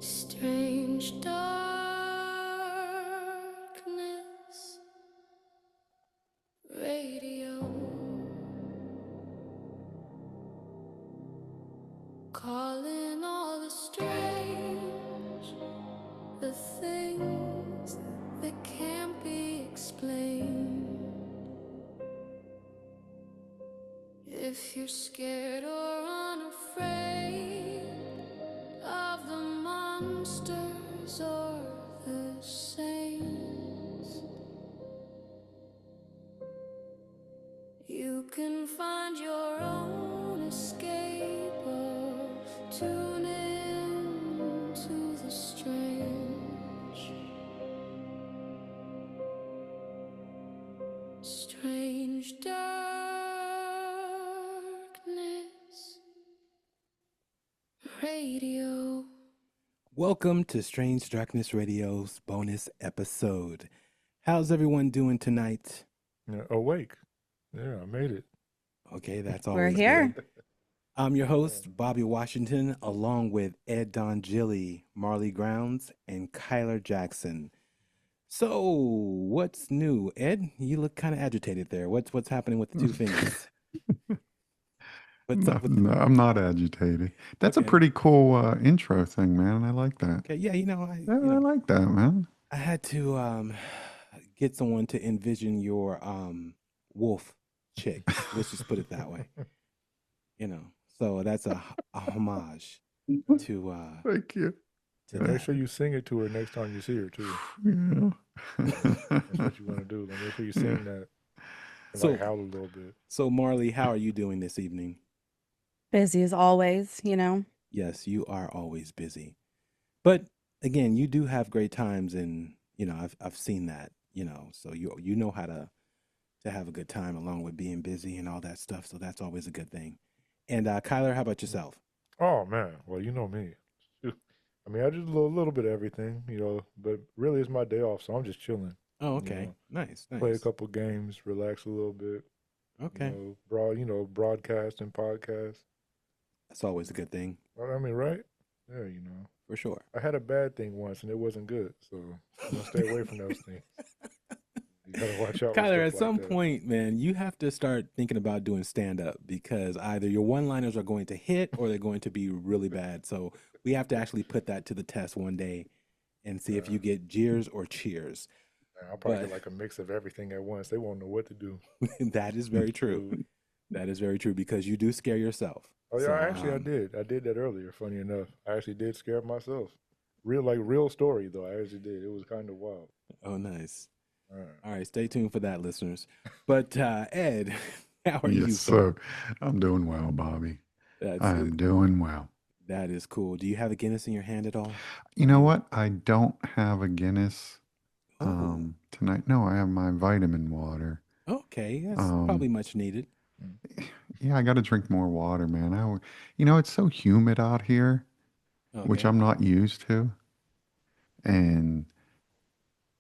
Strange darkness, radio, calling all the strange, the things that can't be explained. If you're scared or unafraid of the monsters or the saints, you can find your own escape or tune in to the strange. Strange darkness radio. Welcome to Strange Darkness Radio's bonus episode. How's everyone doing tonight? Awake. Yeah, I made it. Okay, that's all. We're here. Good. I'm your host, Bobby Washington, along with Ed DonGilli, Marlee Grounds, and Kyla Jackson. So, what's new? Ed, you look kind of agitated there. What's happening with the two fingers? What's up with I'm not agitated. That's Okay. a pretty cool intro thing, man. I like that. Okay, yeah, I like that, man. I had to get someone to envision your wolf chick. Let's just put it that way. So that's a homage to Thank you. to Make that. sure you sing it to her next time you see her, too. Yeah. That's what you want to do. Like, make sure you sing that. And So- like howl a little bit. So Marlee, how are you doing this evening? Busy as always, you know. Yes, you are always busy. But again, you do have great times, and I've seen that, so you know how to have a good time along with being busy and all that stuff. So that's always a good thing. And Kyler, how about yourself? Oh, man. Well, you know me. Shoot. I mean, I just do a little bit of everything, but really it's my day off, so I'm just chilling. Oh, okay. Nice. Play a couple games, relax a little bit. Okay. Broadcast and podcast. That's always a good thing, I mean, right? Yeah, for sure. I had a bad thing once and it wasn't good, so I'm gonna stay away from those things. You gotta watch out. Kyler, with at stuff some like that. point, man, you have to start thinking about doing stand-up because either your one-liners are going to hit or they're going to be really bad. So we have to actually put that to the test one day and see if you get jeers or cheers. Man, I'll probably but- get like a mix of everything at once. They won't know what to do. That is very true. That is very true because you do scare yourself. Oh yeah, So, I did. I did that earlier. Funny enough, I actually did scare myself. Real story though. I actually did. It was kind of wild. Oh, nice. All right. All right, stay tuned for that, listeners. But Ed, how are you? Yes, sir. I'm doing well, Bobby. I am doing well. That is cool. Do you have a Guinness in your hand at all? You know what? I don't have a Guinness Oh, tonight. No, I have my vitamin water. okay. That's Um, probably much needed. Yeah, I got to drink more water, man. It's so humid out here, which Okay. I'm not used to. And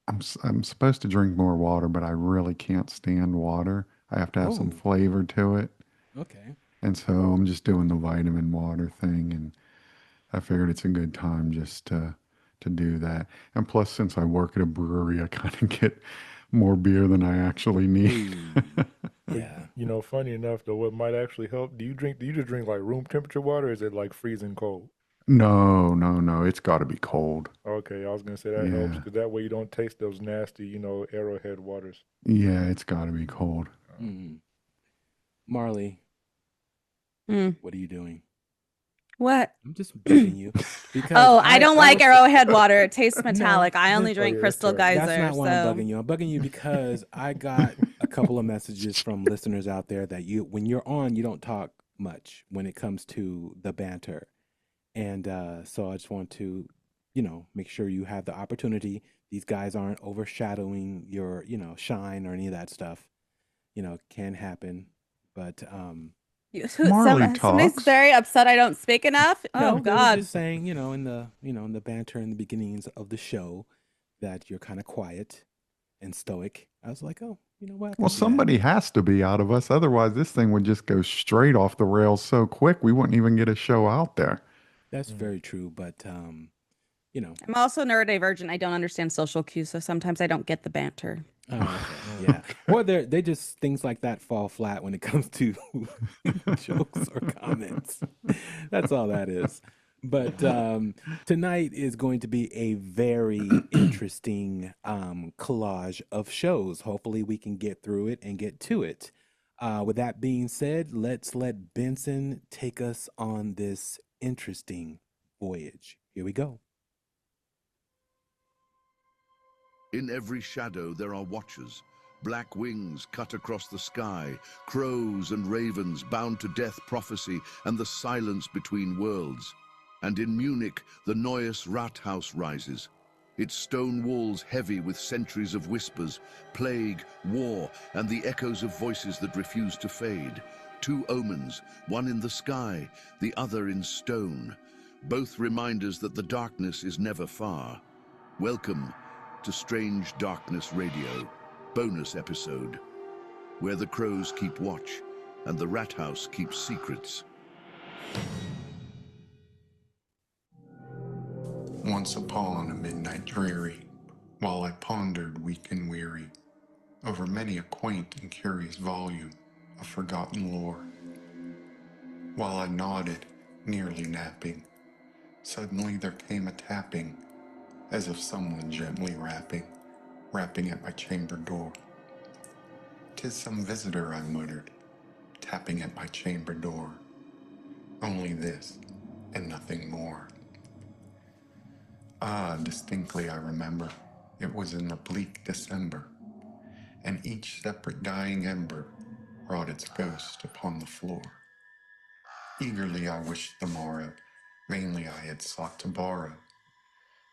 I'm supposed to drink more water, but I really can't stand water. I have to have some Oh. flavor to it. Okay. And so I'm just doing the vitamin water thing, and I figured it's a good time just to do that. And plus, since I work at a brewery, I kind of get more beer than I actually need. Yeah. Funny enough though, what might actually help? Do you just drink like room temperature water? Or is it like freezing cold? No, it's got to be cold. Okay, I was gonna say that helps Yeah. because that way you don't taste those nasty, Arrowhead waters. Yeah, it's got to be cold. Mm. Marlee, Mm. what are you doing? What? I'm just bugging you because Oh, I don't like was- Arrowhead water. It tastes metallic. I only Oh, drink yeah, Crystal that's right. Geyser. That's not why I'm So bugging you. I'm bugging you because I got a couple of messages from listeners out there that when you're on, you don't talk much when it comes to the banter. And so I just want to, make sure you have the opportunity. These guys aren't overshadowing your, shine or any of that stuff. Can happen. But Marlee somebody's talks. very upset I don't speak enough. no, Oh they were God. just saying, in the banter in the beginnings of the show that you're kind of quiet and stoic. I was like, oh, you know what? I Well, can see that. somebody has to be out of us. Otherwise, this thing would just go straight off the rails so quick, we wouldn't even get a show out there. That's very true, but you know. I'm also neurodivergent. I don't understand social cues, so sometimes I don't get the banter. Oh, okay. Yeah. Or they just things like that fall flat when it comes to jokes or comments. That's all that is. But tonight is going to be a very interesting collage of shows. Hopefully, we can get through it and get to it. With that being said, let's let Benson take us on this interesting voyage. Here we go. In every shadow there are watchers, black wings cut across the sky, crows and ravens bound to death prophecy and the silence between worlds. And in Munich, the Neues Rathaus rises, its stone walls heavy with centuries of whispers, plague, war, and the echoes of voices that refuse to fade. Two omens, one in the sky, the other in stone, both reminders that the darkness is never far. Welcome to Strange Darkness Radio, bonus episode, where the crows keep watch and the rat house keeps secrets. Once upon a midnight dreary, while I pondered weak and weary over many a quaint and curious volume of forgotten lore, while I nodded, nearly napping, suddenly there came a tapping, as of someone gently rapping at my chamber door. "'Tis some visitor," I muttered, tapping at my chamber door. Only this, and nothing more. Ah, distinctly I remember, it was in the bleak December, and each separate dying ember brought its ghost upon the floor. Eagerly I wished the morrow, vainly I had sought to borrow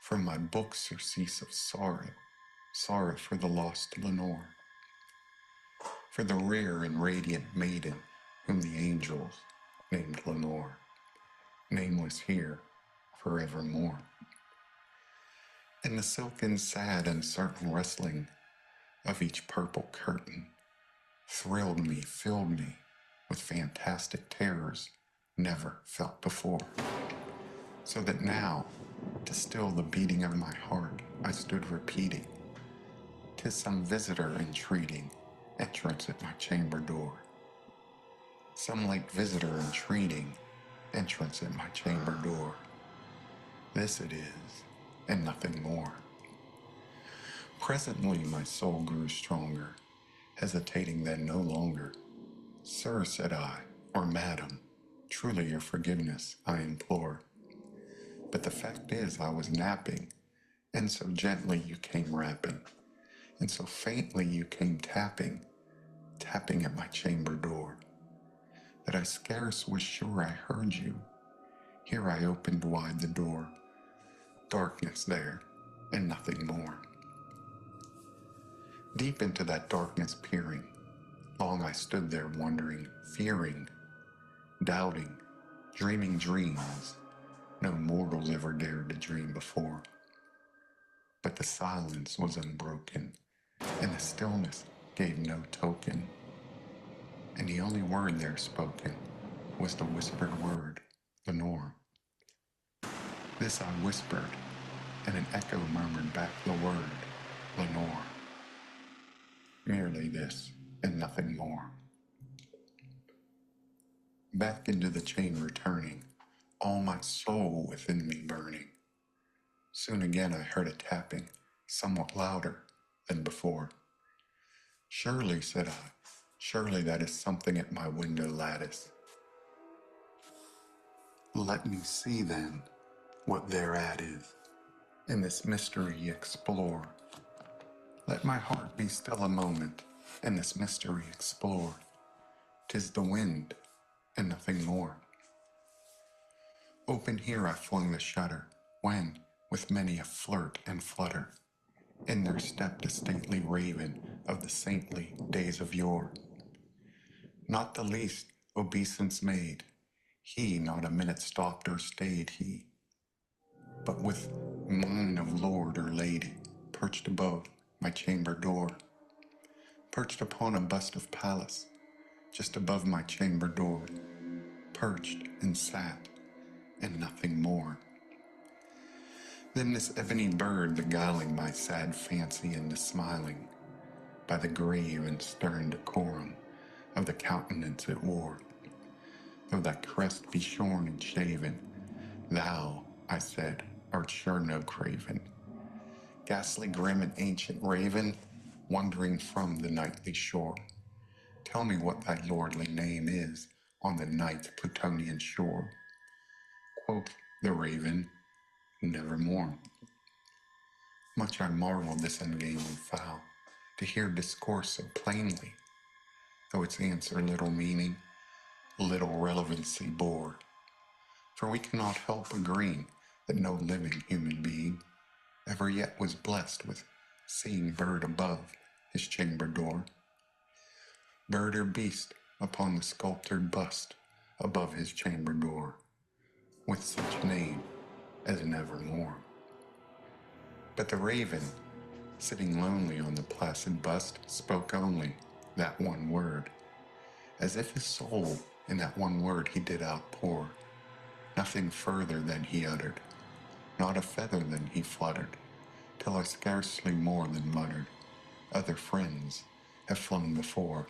from my book surcease of sorrow for the lost Lenore, for the rare and radiant maiden whom the angels named Lenore, nameless here forevermore. And the silken, sad, uncertain rustling of each purple curtain thrilled me, filled me with fantastic terrors never felt before. So that now, to still the beating of my heart, I stood repeating, "'Tis some visitor entreating entrance at my chamber door. Some late visitor entreating entrance at my chamber door. This it is, and nothing more." Presently my soul grew stronger, hesitating then no longer. "Sir," said I, "or madam, truly your forgiveness I implore. But the fact is I was napping, and so gently you came rapping, and so faintly you came tapping at my chamber door, that I scarce was sure I heard you. Here I opened wide the door, darkness there, and nothing more. Deep into that darkness peering, long I stood there wondering, fearing, doubting, dreaming dreams no mortals ever dared to dream before. But the silence was unbroken, and the stillness gave no token, and the only word there spoken was the whispered word, Lenore. This I whispered, and an echo murmured back the word, Lenore. Merely this, and nothing more. Back into the chamber turning, all my soul within me burning. Soon again I heard a tapping, somewhat louder than before. "Surely," said I, "surely that is something at my window lattice. Let me see then what thereat is, and this mystery explore. Let my heart be still a moment, and this mystery explore. 'Tis the wind, and nothing more." Open here I flung the shutter, when, with many a flirt and flutter, in there stepped a stately raven of the saintly days of yore. Not the least obeisance made, he not a minute stopped or stayed, he, but with mien of lord or lady, perched above my chamber door, perched upon a bust of Pallas, just above my chamber door, perched and sat, and nothing more. Then this ebony bird beguiling my sad fancy into smiling, by the grave and stern decorum of the countenance it wore. Though that crest be shorn and shaven, thou, I said, art sure no craven. Ghastly grim and ancient raven, wandering from the nightly shore, tell me what thy lordly name is on the night's Plutonian shore. Quoth the raven, Nevermore. Much I marvel this ungainly fowl, to hear discourse so plainly, though its answer little meaning, little relevancy bore. For we cannot help agreeing that no living human being ever yet was blessed with seeing bird above his chamber door, bird or beast upon the sculptured bust above his chamber door, with such name as Nevermore. But the raven, sitting lonely on the placid bust, spoke only that one word, as if his soul in that one word he did outpour, nothing further than he uttered, not a feather than he fluttered, till I scarcely more than muttered, other friends have flown before.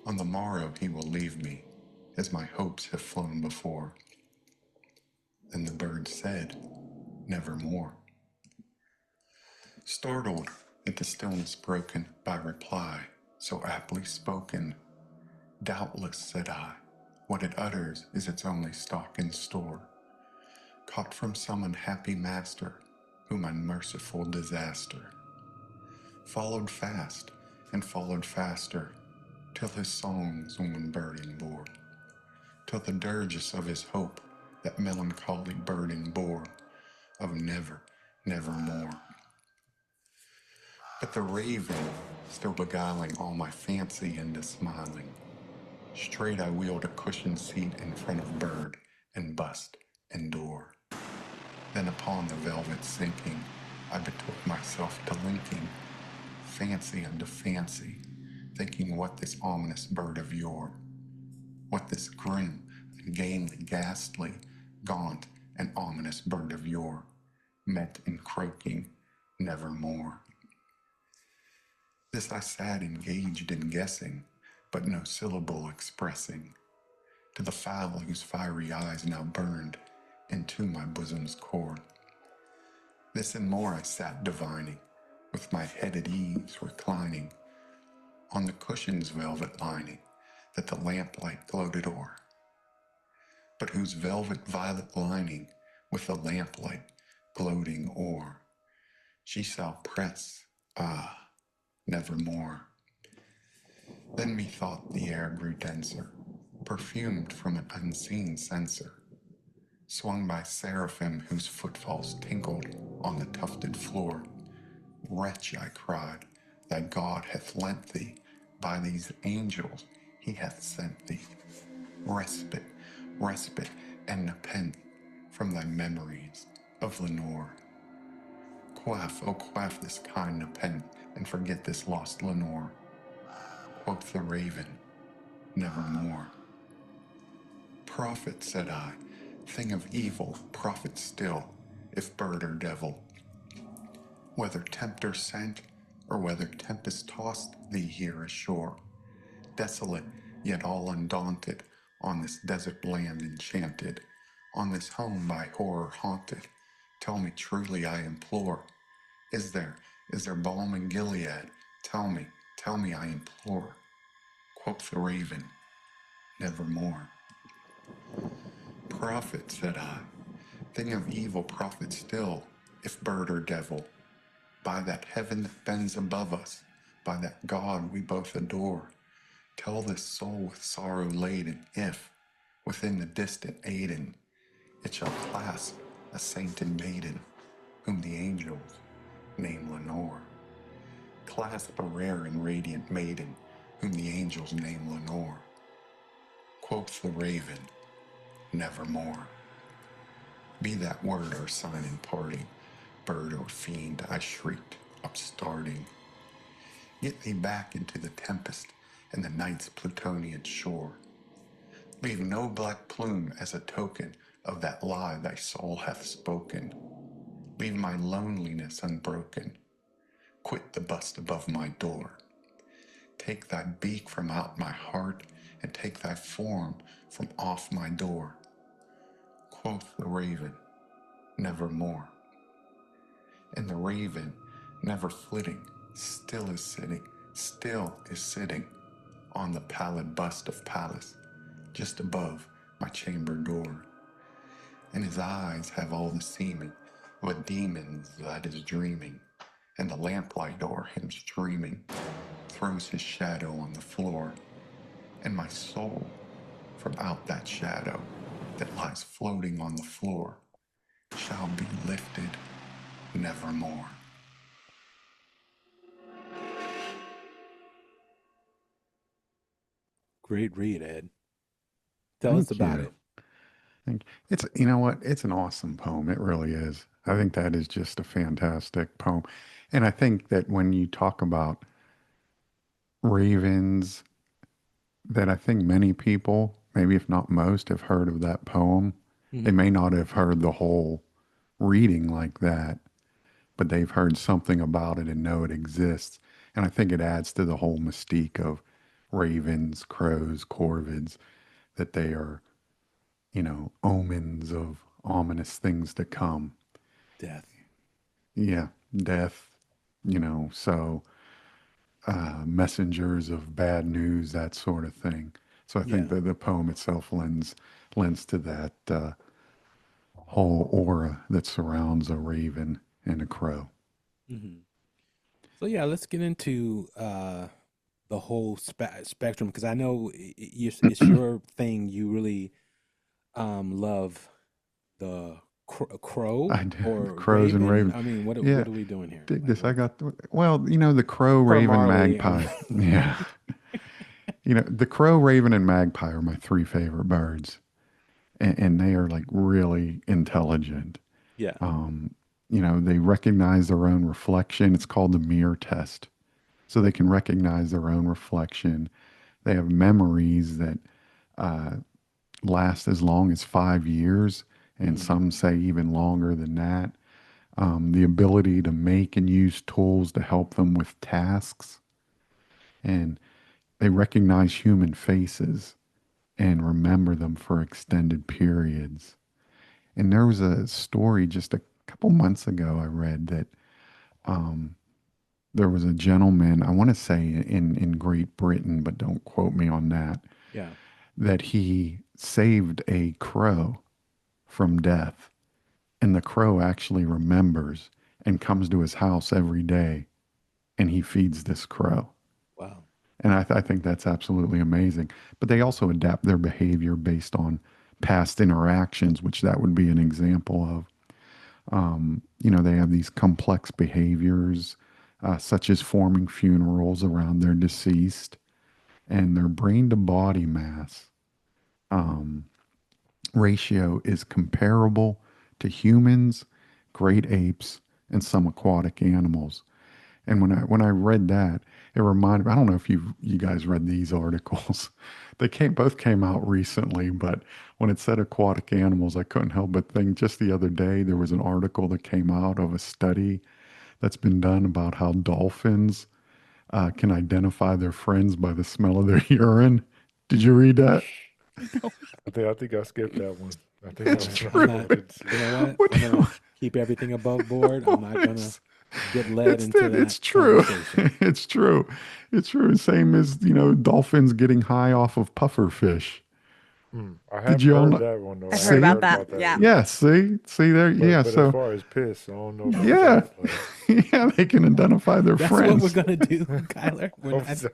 On the morrow he will leave me, as my hopes have flown before. And the bird said, Nevermore. Startled at the stillness broken by reply so aptly spoken, doubtless, said I, what it utters is its only stock and store, caught from some unhappy master whom unmerciful disaster followed fast and followed faster, till his songs one burden bore, till the dirges of his hope that melancholy burden bore of never, nevermore. But the raven, still beguiling all my fancy into smiling, straight I wheeled a cushioned seat in front of bird and bust and door. Then upon the velvet sinking, I betook myself to linking fancy unto fancy, thinking what this ominous bird of yore, what this grim, ungainly, ghastly, gaunt, and ominous bird of yore meant in croaking Nevermore. This I sat engaged in guessing, but no syllable expressing, to the fowl whose fiery eyes now burned into my bosom's core. This and more I sat divining, with my head at ease reclining on the cushion's velvet lining that the lamplight gloated o'er, but whose velvet violet lining with the lamplight gloating o'er she shall press, nevermore. Then methought the air grew denser, perfumed from an unseen censer, swung by seraphim whose footfalls tinkled on the tufted floor. Wretch, I cried, thy God hath lent thee, by these angels he hath sent thee, respite, respite, and nepenthe from thy memories of Lenore. Quaff, oh quaff this kind nepenthe, and forget this lost Lenore. Quoth the raven, Nevermore. Prophet, said I, thing of evil, prophet still, if bird or devil, whether tempter sent, or whether tempest tossed thee here ashore, desolate, yet all undaunted, on this desert land enchanted, on this home by horror haunted, tell me truly, I implore, is there balm in Gilead? Tell me, I implore. Quoth the raven, Nevermore. Prophet, said I, thing of evil, prophet still, if bird or devil, by that heaven that bends above us, by that God we both adore, tell this soul with sorrow laden, if, within the distant Aidenn, it shall clasp a sainted maiden, whom the angels name Lenore. Clasp a rare and radiant maiden, whom the angels name Lenore. Quoth the raven, Nevermore. Be that word our sign in parting, bird or fiend, I shrieked, upstarting. Get thee back into the tempest and the night's Plutonian shore. Leave no black plume as a token of that lie thy soul hath spoken. Leave my loneliness unbroken. Quit the bust above my door. Take thy beak from out my heart, and take thy form from off my door. Quoth the raven, Nevermore. And the raven, never flitting, still is sitting on the pallid bust of Pallas, just above my chamber door. And his eyes have all the seeming of a demon's that is dreaming, and the lamplight o'er him streaming throws his shadow on the floor, and my soul from out that shadow that lies floating on the floor shall be lifted nevermore. Great read, Ed. Tell us Thank about you. it. It's, you know what? It's an awesome poem. It really is. I think that is just a fantastic poem. And I think that when you talk about ravens, that I think many people, maybe if not most, have heard of that poem. They Mhm. may not have heard the whole reading like that, but they've heard something about it and know it exists. And I think it adds to the whole mystique of ravens, crows, corvids, that they are, omens of ominous things to come. Death. Yeah, death, so messengers of bad news, that sort of thing. So I Yeah. think that the poem itself lends to that whole aura that surrounds a raven and a crow. Hmm. So yeah, let's get into the whole spectrum because I know it's your thing. You really love the crow I do. or Crows and raven. raven. I mean, Yeah, what are we doing here? dig Like, this. I got, well, the crow, per raven, Marley. magpie. Yeah. The crow, raven, and magpie are my three favorite birds. And they are like really intelligent. Yeah. They recognize their own reflection. It's called the mirror test. So they can recognize their own reflection. They have memories that uh, last as long as 5 years, and Mm. some say even longer than that. The ability to make and use tools to help them with tasks. And they recognize human faces and remember them for extended periods. And there was a story just a couple months ago I read that um, there was a gentleman, I want to say in Great Britain, but don't quote me on that, Yeah. that he saved a crow from death. And the crow actually remembers and comes to his house every day and he feeds this crow. Wow. And I think that's absolutely amazing. But they also adapt their behavior based on past interactions, which that would be an example of. They have these complex behaviors, such as forming funerals around their deceased, and their brain to body mass um, ratio is comparable to humans, great apes, and some aquatic animals. And when I read that, it reminded me. I don't know if you guys read these articles. They both came out recently, but when it said aquatic animals, I couldn't help but think. Just the other day, there was an article that came out of a study that's been done about how dolphins can identify their friends by the smell of their urine. Did you read that? No, I think I skipped that one. I think It's that I'm one true. I not. didn't see. You know what? What? I'm gonna keep everything above board. I'm not gonna It's get led into that it's true. conversation. It's true. It's true. Same as dolphins getting high off of puffer fish. I Did haven't you all heard know? that one though. I've I heard haven't See? about heard that. about that Yeah. one. Yeah. See there. Yeah. But as So far as piss, I don't know about yeah, that. Like, yeah, they can identify their That's what we're friends. gonna do, Kyler. We're I'm not. so-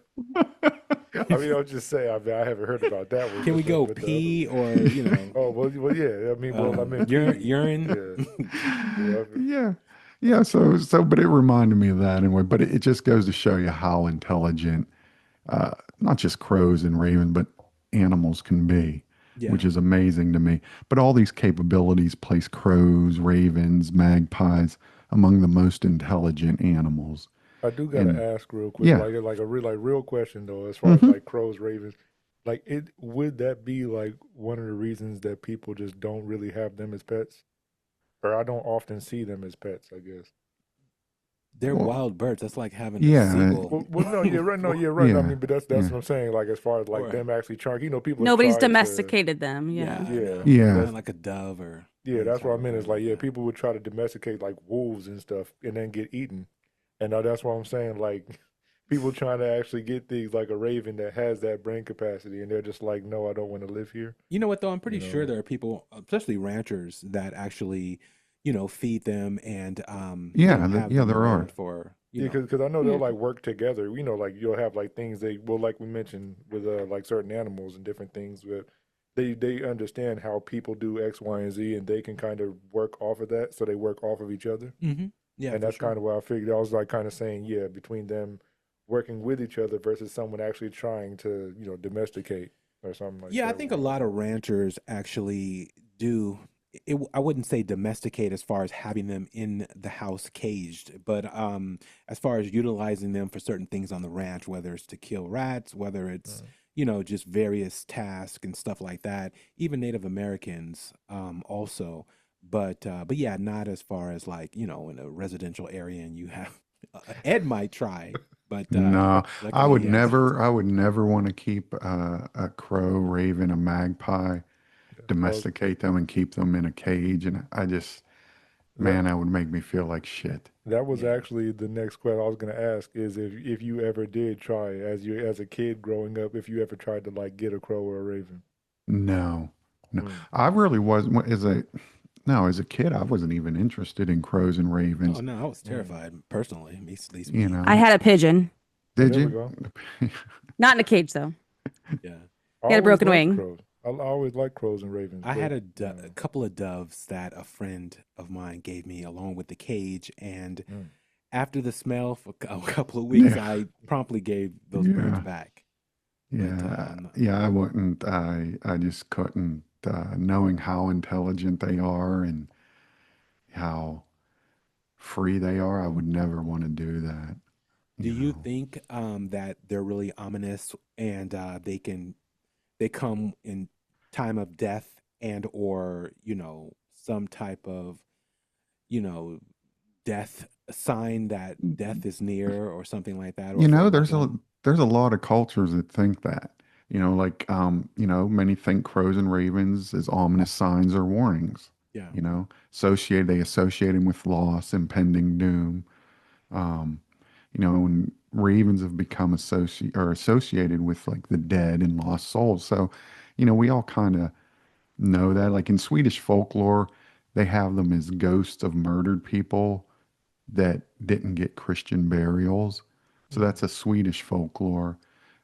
I mean, I'll just say, I mean, I haven't heard about that one, Can we but go the other pee one. or Oh well, yeah. I mean, well, I meant pee. urine? Yeah, yeah. Yeah. Yeah. So, but it reminded me of that anyway. But it just goes to show you how intelligent, not just crows and ravens, but animals can be, Yeah. which is amazing to me. But all these capabilities place crows, ravens, magpies among the most intelligent animals. I do gotta And ask real quick, yeah. like a real question though, as far as Hmm. like crows, ravens, like it would that be like one of the reasons that people just don't really have them as pets, or I don't often see them as pets, I guess. They're Well, wild birds. That's like having a yeah, seagull Well, no, yeah, right, no, or yeah, right. No, I yeah, mean, but that's yeah, what I'm saying. Like as far as like or them actually trying, people have Nobody's tried to, domesticated them. Yeah. yeah, I yeah, know. and yeah. that's Like a dove or yeah, any that's what type I of meant. Is bird like, like yeah, that. people would try to domesticate like wolves and stuff, and then get eaten. And that's what I'm saying. Like, people trying to actually get things like a raven that has that brain capacity, and they're just like, no, I don't want to live here. You know what though? I'm You pretty sure know, there are people, especially ranchers, that actually, feed them and have Yeah, them there are. around for, yeah, because I know they'll Yeah. like work together. Like you'll have like things they well, like we mentioned with like certain animals and different things. With they understand how people do X, Y, and Z, and they can kind of work off of that. So they work off of each other. Yeah, And for that's kind sure. of what I figured. I was like kind of saying, yeah, between them working with each other versus someone actually trying to, domesticate or something like Yeah, I that. think a lot of ranchers actually do. I wouldn't say domesticate as far as having them in the house caged, but as far as utilizing them for certain things on the ranch, whether it's to kill rats, whether it's just various tasks and stuff like that. Even Native Americans also, but yeah, not as far as like in a residential area and you have Ed might try, but No, luckily he hasn't. I would never want to keep a crow, raven, a magpie, I was domesticate them and keep them in a cage. And that man, that would make me feel like shit. that was Yeah. actually the next question I was gonna ask is if you ever did try as a kid growing up, if you ever tried to like get a crow or a raven. No, no, Mm. I really wasn't no, as a kid, I wasn't even interested in crows and Oh ravens. no, I was Mm. terrified personally. At least You me. I know, had a pigeon. Oh, did there we you? go. Not in a cage though. Yeah. I He had a always broken liked wing. crows. I always liked crows and ravens, I but had a couple of doves that a friend of mine gave me along with the cage, and mm. after the smell for a couple of weeks, Yeah, I promptly gave those birds yeah, back. But yeah, yeah. I wouldn't. I just couldn't. Knowing how intelligent they are and how free they are, I would never want to do that. do You you know. think that they're really ominous and they come in time of death and or some type of you know death sign that death is near or something like that or You for a know, loved one? there's a lot of cultures that think that. Like many think crows and ravens as ominous signs or warnings. Yeah. They associate them with loss, impending doom. Um, and ravens have become associated with like the dead and lost souls. So, we all kind of know that. Like in Swedish folklore, they have them as ghosts of murdered people that didn't get Christian burials. So Mm. that's a Swedish folklore.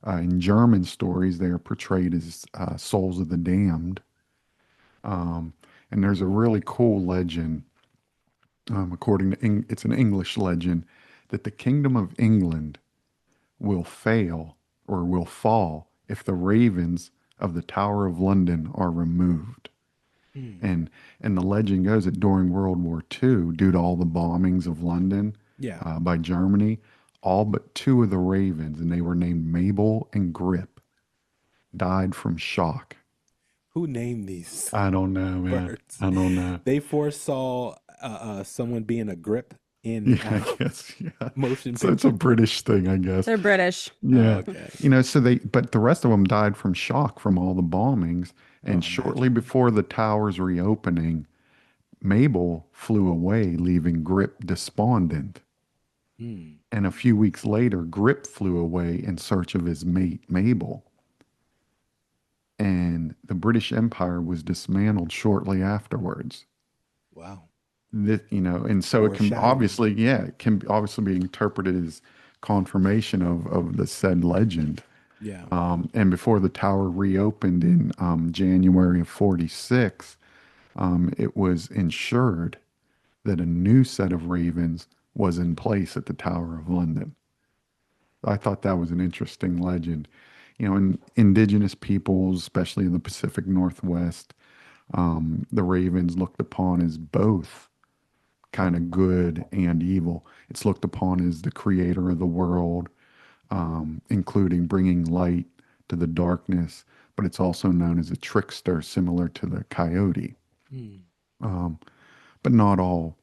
In German stories, they are portrayed as souls of the damned. Um, and there's a really cool legend, it's an English legend, that the kingdom of England will fail or will fall if the ravens of the Tower of London are removed. Hmm. And the legend goes that during World War II, due to all the bombings of London Yeah. by Germany, all but two of the ravens, and they were named Mabel and Grip, died from shock. Who named these I don't know, man. birds? I don't know. They foresaw someone being a grip in Yeah, I guess. Yeah. motion So it's a picture. British thing, I guess. They're British. Oh, Yeah. okay. But the rest of them died from shock from all the bombings. And Oh, shortly imagine. before the tower's reopening, Mabel flew away, leaving Grip despondent. Hmm. And a few weeks later, Grip flew away in search of his mate, Mabel. And the British Empire was dismantled shortly afterwards. Wow. And so Foreshadowing. it can obviously be interpreted as confirmation of the said legend. Yeah. And before the tower reopened in January of 46, it was ensured that a new set of ravens was in place at the Tower of London. I thought that was an interesting legend. And indigenous peoples, especially in the Pacific Northwest, the ravens looked upon as both kind of good and evil. It's looked upon as the creator of the world, including bringing light to the darkness, but it's also known as a trickster, similar to the coyote. Hmm. Um, but not all.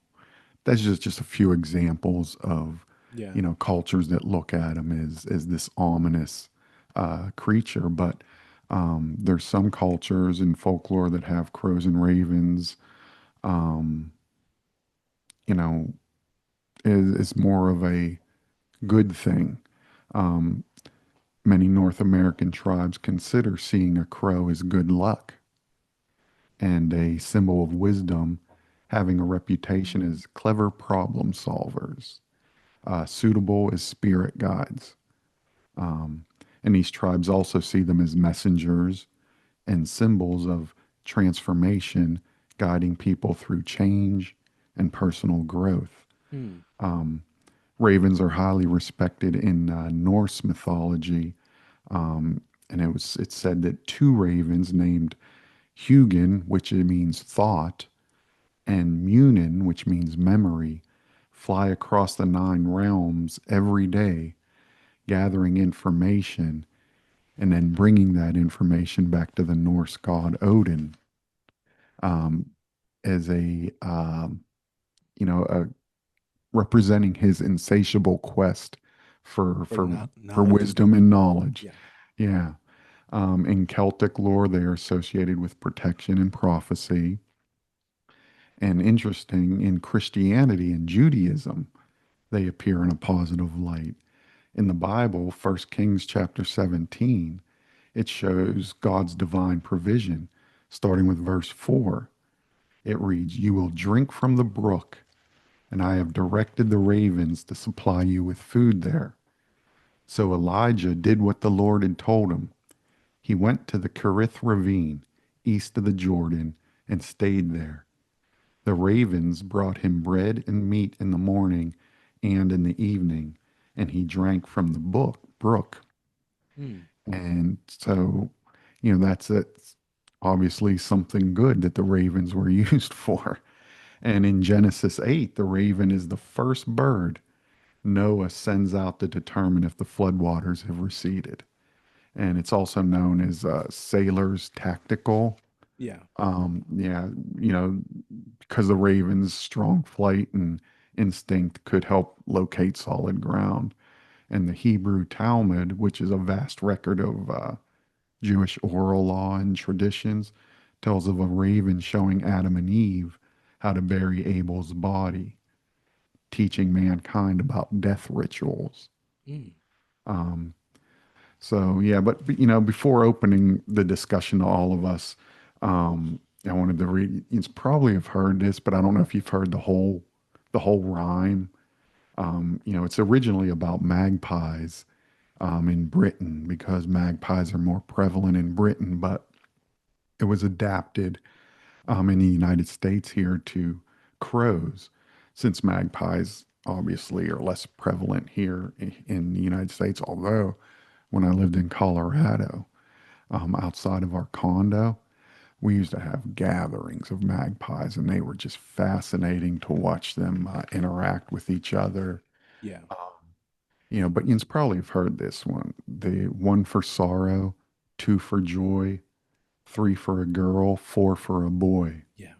That's just a few examples of, Yeah. cultures that look at him as this ominous creature. But there's some cultures in folklore that have crows and ravens. Um, you know, is more of a good thing. Um, Many North American tribes consider seeing a crow as good luck and a symbol of wisdom, having a reputation as clever problem solvers, suitable as spirit guides. Um, and these tribes also see them as messengers and symbols of transformation, guiding people through change and personal growth. Hmm. Um, Ravens are highly respected in Norse mythology, and it's said that two ravens named Hugin, which it means thought, and Munin, which means memory, fly across the nine realms every day, gathering information and then bringing that information back to the Norse god Odin um, as a representing his insatiable quest for For for for knowledge. wisdom and knowledge. Yeah. Yeah. In Celtic lore, they are associated with protection and prophecy. And interesting, in Christianity and Judaism, they appear in a positive light. In the Bible, 1 Kings chapter 17, it shows God's divine provision, starting with verse 4. It reads, "You will drink from the brook, and I have directed the ravens to supply you with food there." So Elijah did what the Lord had told him. He went to the Kerith ravine, east of the Jordan, and stayed there. The ravens brought him bread and meat in the morning and in the evening, and he drank from the brook. Hmm. And so, that's obviously something good that the ravens were used for. And in Genesis 8, the raven is the first bird Noah sends out to determine if the floodwaters have receded. And it's also known as sailor's tactical. Yeah. Yeah, because the raven's strong flight and instinct could help locate solid ground. And the Hebrew Talmud, which is a vast record of Jewish oral law and traditions, tells of a raven showing Adam and Eve how to bury Abel's body, teaching mankind about death rituals. Hmm. Um, so yeah, but before opening the discussion to all of us, I wanted to read. You probably have heard this, but I don't know if you've heard the whole rhyme. It's originally about magpies in Britain because magpies are more prevalent in Britain, but it was adapted in the United States here to crows, since magpies obviously are less prevalent here in the United States. Although when I lived in Colorado, outside of our condo, we used to have gatherings of magpies, and they were just fascinating to watch them interact with each other. Yeah. But you probably have heard this one: the one for sorrow, two for joy, three for a girl, four for a boy, Yeah.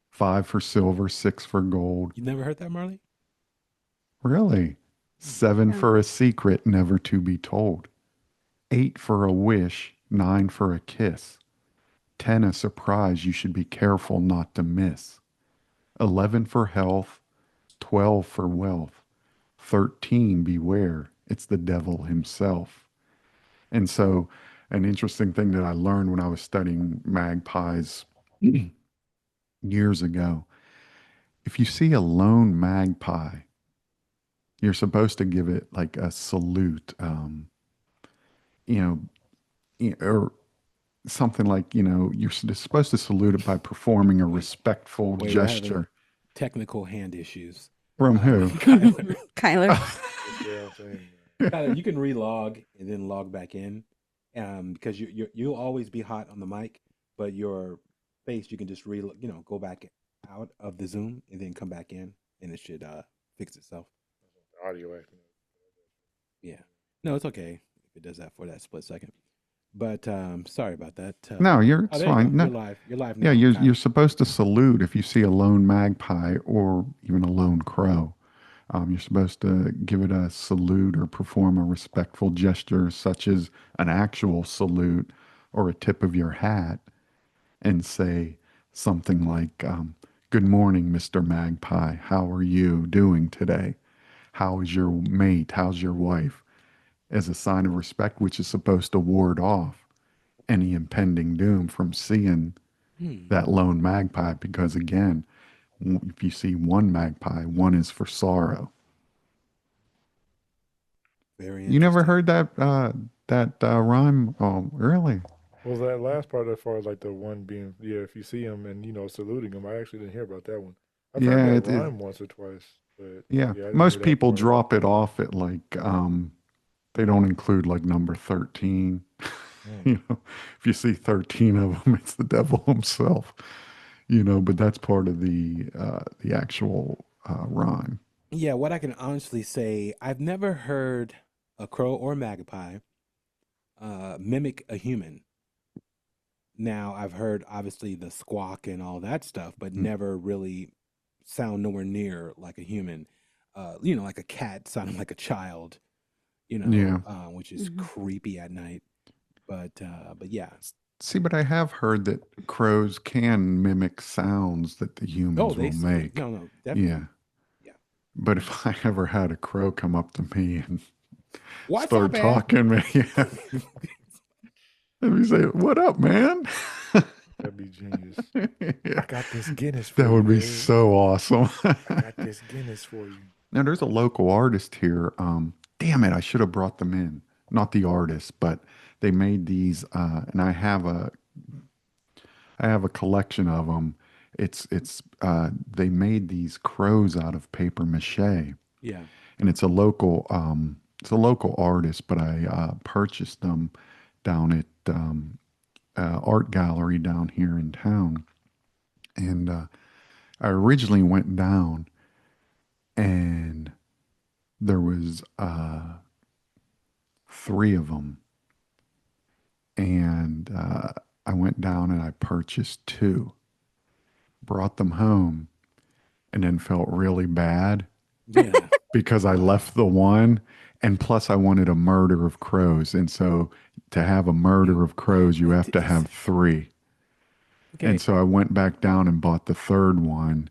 five for silver, six for gold. You never heard that, Marley? Really? Seven Yeah. for a secret never to be told, eight for a wish, nine for a kiss, 10 a surprise you should be careful not to miss, 11 for health, 12 for wealth, 13 beware, it's the devil himself. And so, an interesting thing that I learned when I was studying magpies years ago, if you see a lone magpie, you're supposed to give it like a salute, you know, or something like, you're supposed to salute it by performing a Wait. respectful Wait, we're having gesture. technical hand issues. From who? Kyler, Kyler. Yeah, I'm saying. Kyler, you can relog and then log back in, because you'll always be hot on the mic, but your face you can just go back out of the Zoom and then come back in, and it should fix itself. Audio acting. Yeah. No, it's okay if it does that for that split second. But sorry about that. No, Oh, it's there you go. fine. No, You're live. You're live yeah, now, you're Kyla. supposed to salute if you see a lone magpie or even a lone crow. You're supposed to give it a salute or perform a respectful gesture, such as an actual salute or a tip of your hat, and say something like, "Good morning, Mr. Magpie. How are you doing today? How is your mate? How's your wife?" As a sign of respect, which is supposed to ward off any impending doom from seeing Hmm. that lone magpie. Because again, if you see one magpie, one is for sorrow. Very You never interesting. heard that rhyme? Oh, really? Was that last part as far as like the one being, yeah, if you see him and, saluting him, I actually didn't hear about that one. I've heard Yeah, that rhyme once or twice, but yeah. yeah, I didn't hear Most that people part. drop it off at like they don't include like number 13. Mm. If you see 13 of them, it's the devil himself. But that's part of the actual rhyme. Yeah, what I can honestly say, I've never heard a crow or magpie mimic a human. Now, I've heard obviously the squawk and all that stuff, but Mm. never really sound nowhere near like a human. Like a cat sounding like a child, Yeah. which is Mhm. creepy at night. But yeah. See, but I have heard that crows can mimic sounds that the Oh, humans will make. no, Yeah. definitely. Yeah. But if I ever had a crow come up to me and What's up, start Ed? talking, man, yeah, let me say, "What up, man?" That'd be genius. Yeah. I got this Guinness for That would you, be Ed. so awesome. I got this Guinness for you. Now, there's a local artist here. Damn it, I should have brought them in. Not the artist, but they made these, and I have a collection of them. They made these crows out of paper mache, and Yeah. it's a local artist, but I purchased them down at art gallery down here in town, and I originally went down, and there was three of them, and I went down and I purchased two, brought them home, and then felt really bad Yeah. because I left the one, and plus I wanted a murder of crows, and so to have a murder of crows, you have to have three. Okay. And so I went back down and bought the third one,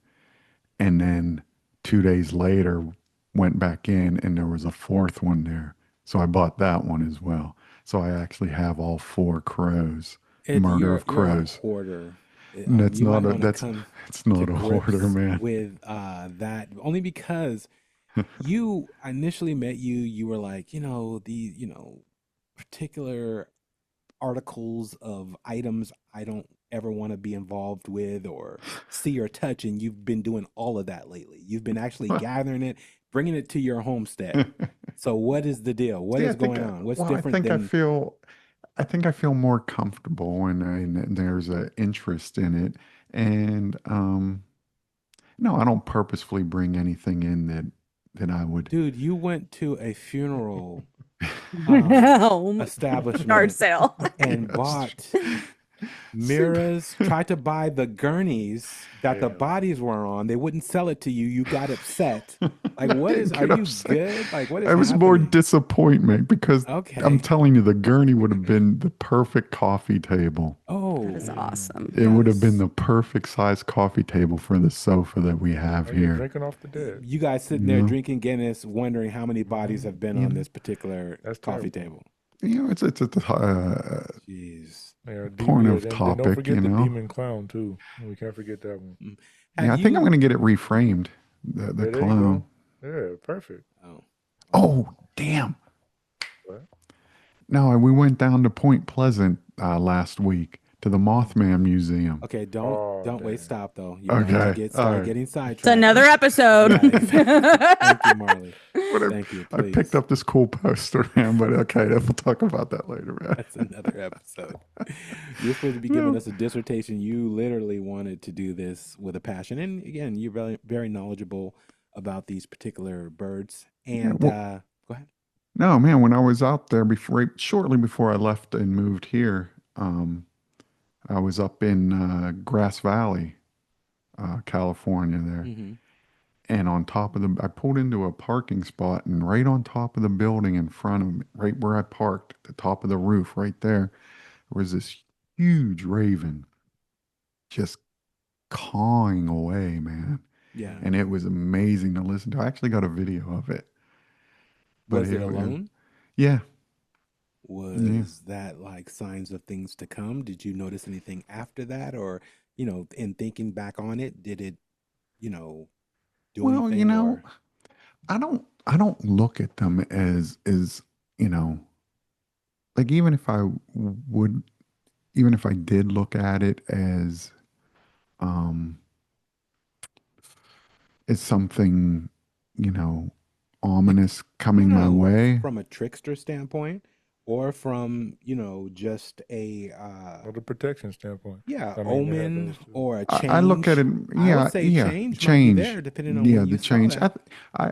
and then 2 days later went back in, and there was a fourth one there. So I bought that one as well. So I actually have all four crows. Ed, Murder of you're a crows. hoarder. That's You might not a want to that's come it's to not a hoarder, grips man. with that only because you I initially met you, you were like, particular articles of items I don't ever want to be involved with or see or touch, and you've been doing all of that lately. You've been actually gathering it, bringing it to your homestead. So what is the deal? What See, is going on? What's well, different than I think I feel more comfortable and there's an interest in it. And no, I don't purposefully bring anything in that I would. dude, you went to a funeral Oh, yard establishment sale. and Yes. bought See, mirrors, tried to buy the gurneys that the Damn. bodies were on. They wouldn't sell it to you. You got upset. Like, I what didn't are get you upset. good? Like, what is I was more happening? disappointment because I'm Okay. telling you, the gurney would have been the perfect coffee table. Oh, That is awesome. It would have been yes. the perfect size coffee table for the sofa that we have Are you here. drinking off the dead? You guys sitting there drinking Guinness, wondering how many bodies have been on this particular That's coffee terrible. table. It's a Jeez. Yeah, point yeah, of then topic, don't forget you the know. demon clown too. We can't forget that one. Mm. Yeah, Have I think I'm you? gonna get it reframed. The Yeah, there you clown. go. Yeah, perfect. Oh, Oh, damn! What? No, we went down to Point Pleasant last week to the Mothman Museum. okay. Oh, Don't wait. dang. Stop though. You're about to Okay, all start right. getting It's sidetracked. another episode. Yeah, thank you, Marlee. But Thank you. I picked Please. up this cool poster, man. But okay, we'll talk about that later, man. That's another episode. You're supposed to be giving No. us a dissertation. You literally wanted to do this with a passion. And again, you're very, very knowledgeable about these particular birds. Yeah, And well, go ahead. No, man, when I was out there before, shortly before I left and moved here, I was up in Grass Valley, California there. Mm-hmm. And on top of I pulled into a parking spot, and right on top of the building in front of me, right where I parked, the top of the roof right there, was this huge raven just cawing away, man. Yeah. And it was amazing to listen to. I actually got a video of it. But Was it alone? yeah, yeah. Was that like signs of things to come? Did you notice anything after that? Or, in thinking back on it, did it, you know, do Well, anything or I don't look at them as, you know, like would even if I did look at it um as something, you know, like ominous no, coming no, my no, way. from a trickster standpoint or from, just a Or the protection standpoint. yeah, I mean, they have omen those too. or a I look at change. it, I would yeah, say yeah, change might be change. there depending on Yeah, when the you saw change. that.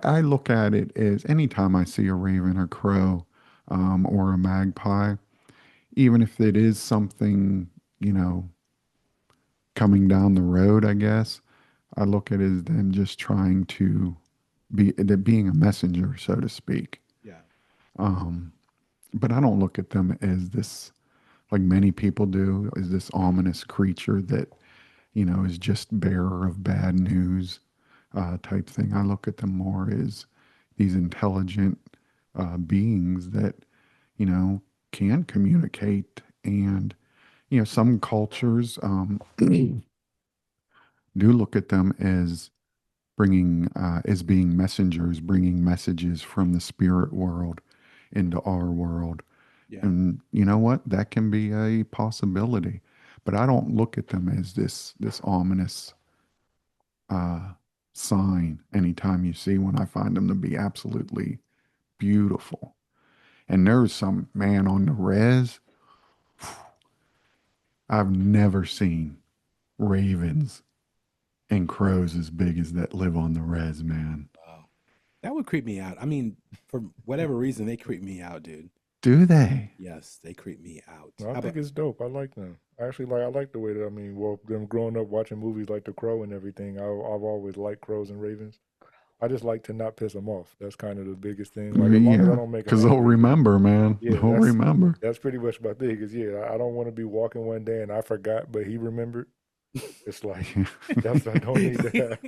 I look at it as anytime I see a raven or crow, or a magpie, even if it is something, you know, coming down the road, I guess, I look at it as them just trying to being a messenger, so to speak. Yeah. Um, but I don't look at them as this, like many people do, as this ominous creature that, is just bearer of bad news, type thing. I look at them more as these intelligent beings that, you know, can communicate. And, some cultures do look at them as as being messengers, bringing messages from the spirit world into our world. Yeah. And you know what? That can be a possibility. But I don't look at them as this ominous uh, sign anytime you see one. I find them to be absolutely beautiful. And there's some man on the res. I've never seen ravens and crows as big as that live on the res, man. Wow. That would creep me out. I mean, for whatever reason, they creep me out, dude. Do they? Yes, they creep me out. No, I How think about it's dope. I like them. I like the way that, I mean, well, them growing up watching movies like The Crow and everything, I've always liked crows and ravens. I just like to not piss them off. That's kind of the biggest thing. Like, as long as I Yeah, don't make them because they'll angry, remember, man. yeah, They'll remember. that's pretty much my thing. Cause yeah, I don't want to be walking one day and I forgot, but he remembered. It's like that's I don't need to have.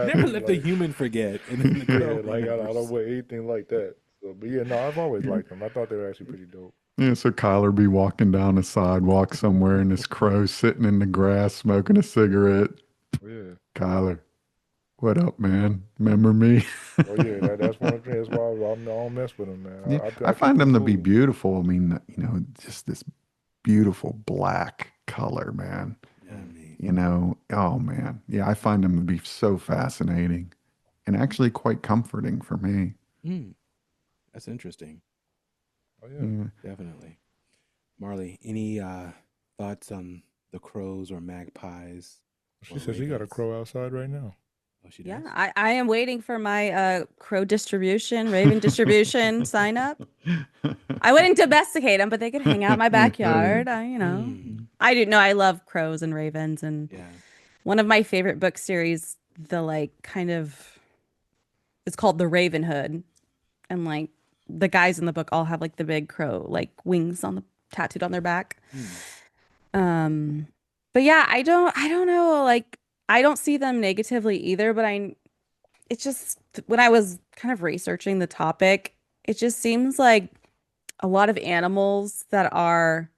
never happen. let the Like, human forget and then the crow yeah, like I remembers. don't want anything like that. So, but yeah, no, I've always liked them. I thought they were actually pretty dope. Yeah, so Kyler be walking down the sidewalk somewhere and this crow sitting in the grass smoking a cigarette. Yeah. Kyler, what up, man? Remember me? Oh yeah, that's one of the things. That's why I don't mess with them, man. Yeah, I I keep find them them to be cool. beautiful. I mean, just this beautiful black color, man. Yeah, man. Oh man. Yeah, I find them to be so fascinating and actually quite comforting for me. Mm, that's interesting. Oh yeah. Yeah. Definitely. Marley, any thoughts on the crows or magpies She or says she got a ravens? crow outside right now. Oh, she Yeah, does? I am waiting for my crow distribution, raven distribution sign up. I wouldn't domesticate them, but they could hang out in my backyard. Mm, I do know I love crows and ravens, and yeah. one of my favorite book series, the like kind of it's called The Ravenhood, and like the guys in the book all have like the big crow like wings on the tattooed on their back. Mm, Um, but yeah, I don't know, like I don't see them negatively either, but it's just when I was kind of researching the topic, it just seems like a lot of animals that are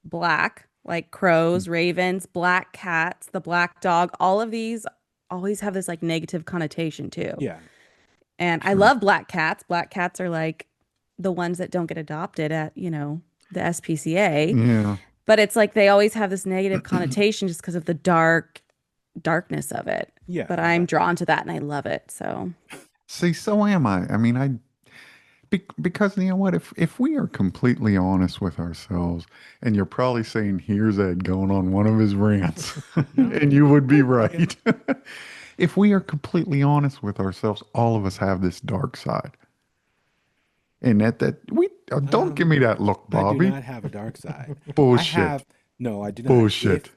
black, like crows, ravens, black cats, the black dog, all of these always have this like negative connotation too. yeah. And I Sure. love black cats. Black cats are like the ones that don't get adopted at, the SPCA. Yeah. But it's like they always have this negative connotation just because of the darkness of it. Yeah, But I'm exactly. drawn to that and I love it. So See, so am I. I mean, because you know what? If we are completely honest with ourselves, and you're probably saying, "Here's Ed going on one of his rants," and No, you would be I get right. If we are completely honest with ourselves, all of us have this dark side. And that we don't give me that look, I do Bobby. not have a dark side. I Bullshit. I do not. Bullshit.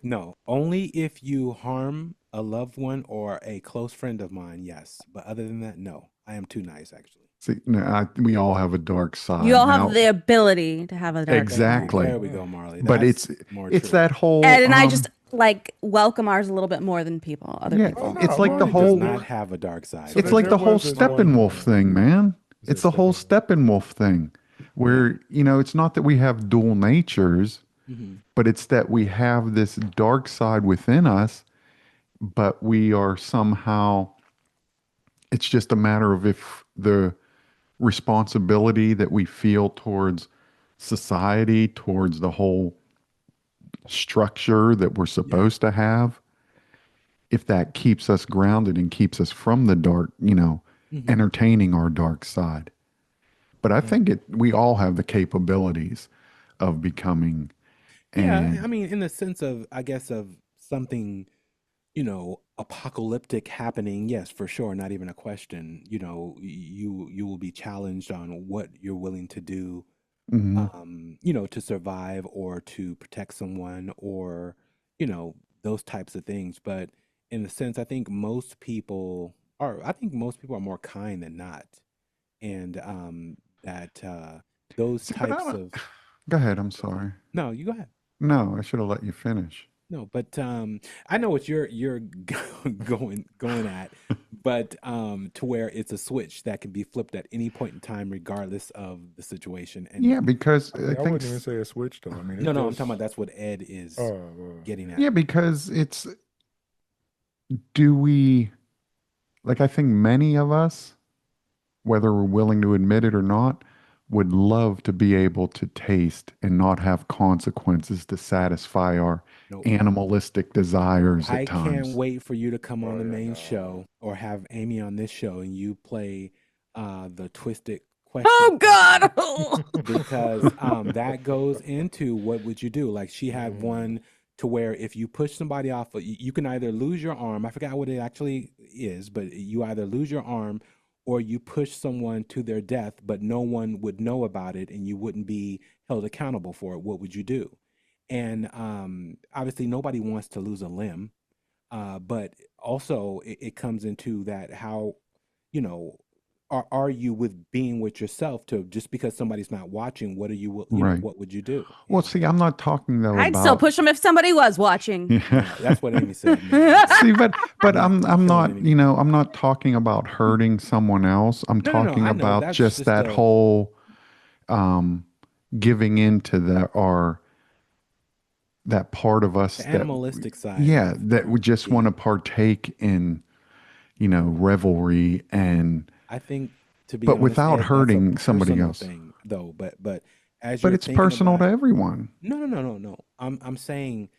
Only if you harm a loved one or a close friend of mine, yes. But other than that, no. I am too nice, actually. See, no, we all have a dark side. You all Now, have the ability to have a dark Exactly. There we go, Marlee. but That's it's more it's true. that whole side. Ed and I just like welcome ours a little bit more than other yeah, people. no, it's like the Marlee whole does not have a dark side. So it's there- like there the whole was this one- Steppenwolf thing, man. Is it It's the whole Steppenwolf thing where, it's not that we have dual natures, Mhm. but it's that we have this dark side within us, but we are somehow, it's just a matter of if the responsibility that we feel towards society, towards the whole structure that we're supposed to have, if that keeps us grounded and keeps us from the dark, Mhm. entertaining our dark side. But I think we all have the capabilities of becoming. Yeah, And I mean, in the sense of, I guess, of something, apocalyptic happening, yes, for sure, not even a question. You will be challenged on what you're willing to do, Mhm. to survive or to protect someone or, those types of things. But in a sense, I think most people are more kind than not. And that those See, but I types don't- of go ahead. I'm sorry. no, you go ahead. No, I should have let you finish. No, but I know what you're going at, but to where it's a switch that can be flipped at any point in time, regardless of the situation. And Yeah, because I I mean, I think wouldn't even say a switch though. I mean, no, it's I'm just, talking about that's what Ed is getting at. yeah, because do we like I think many of us, whether we're willing to admit it or not, would love to be able to taste and not have consequences to satisfy our Nope. animalistic desires I at can't times. wait for you to come on Oh, the yeah, main no. show or have Amy on this show and you play the twisted question Oh God! because that goes into what would you do? Like she had one to where if you push somebody off, you can either lose your arm. I forgot what it actually is, but you either lose your arm or you push someone to their death, but no one would know about it and you wouldn't be held accountable for it. What would you do? And obviously, nobody wants to lose a limb, but also it comes into that how, you know, are you with being with yourself to just because somebody's not watching? What are Right. what would you do? Well, see, I'm not talking though I'd about still push them if somebody was watching. Yeah. That's what Amy said. Man. See, but I'm feeling not, any- I'm not talking about hurting someone else. I'm No, talking I know. about That's just just that a- whole giving into that part of us The that animalistic side. yeah, of- that we just want to yeah. partake in, revelry and I think to be but honest, without Ed, that's a hurting somebody personal else. thing, though. But as But you're it's thinking personal about to it- everyone. No. I'm saying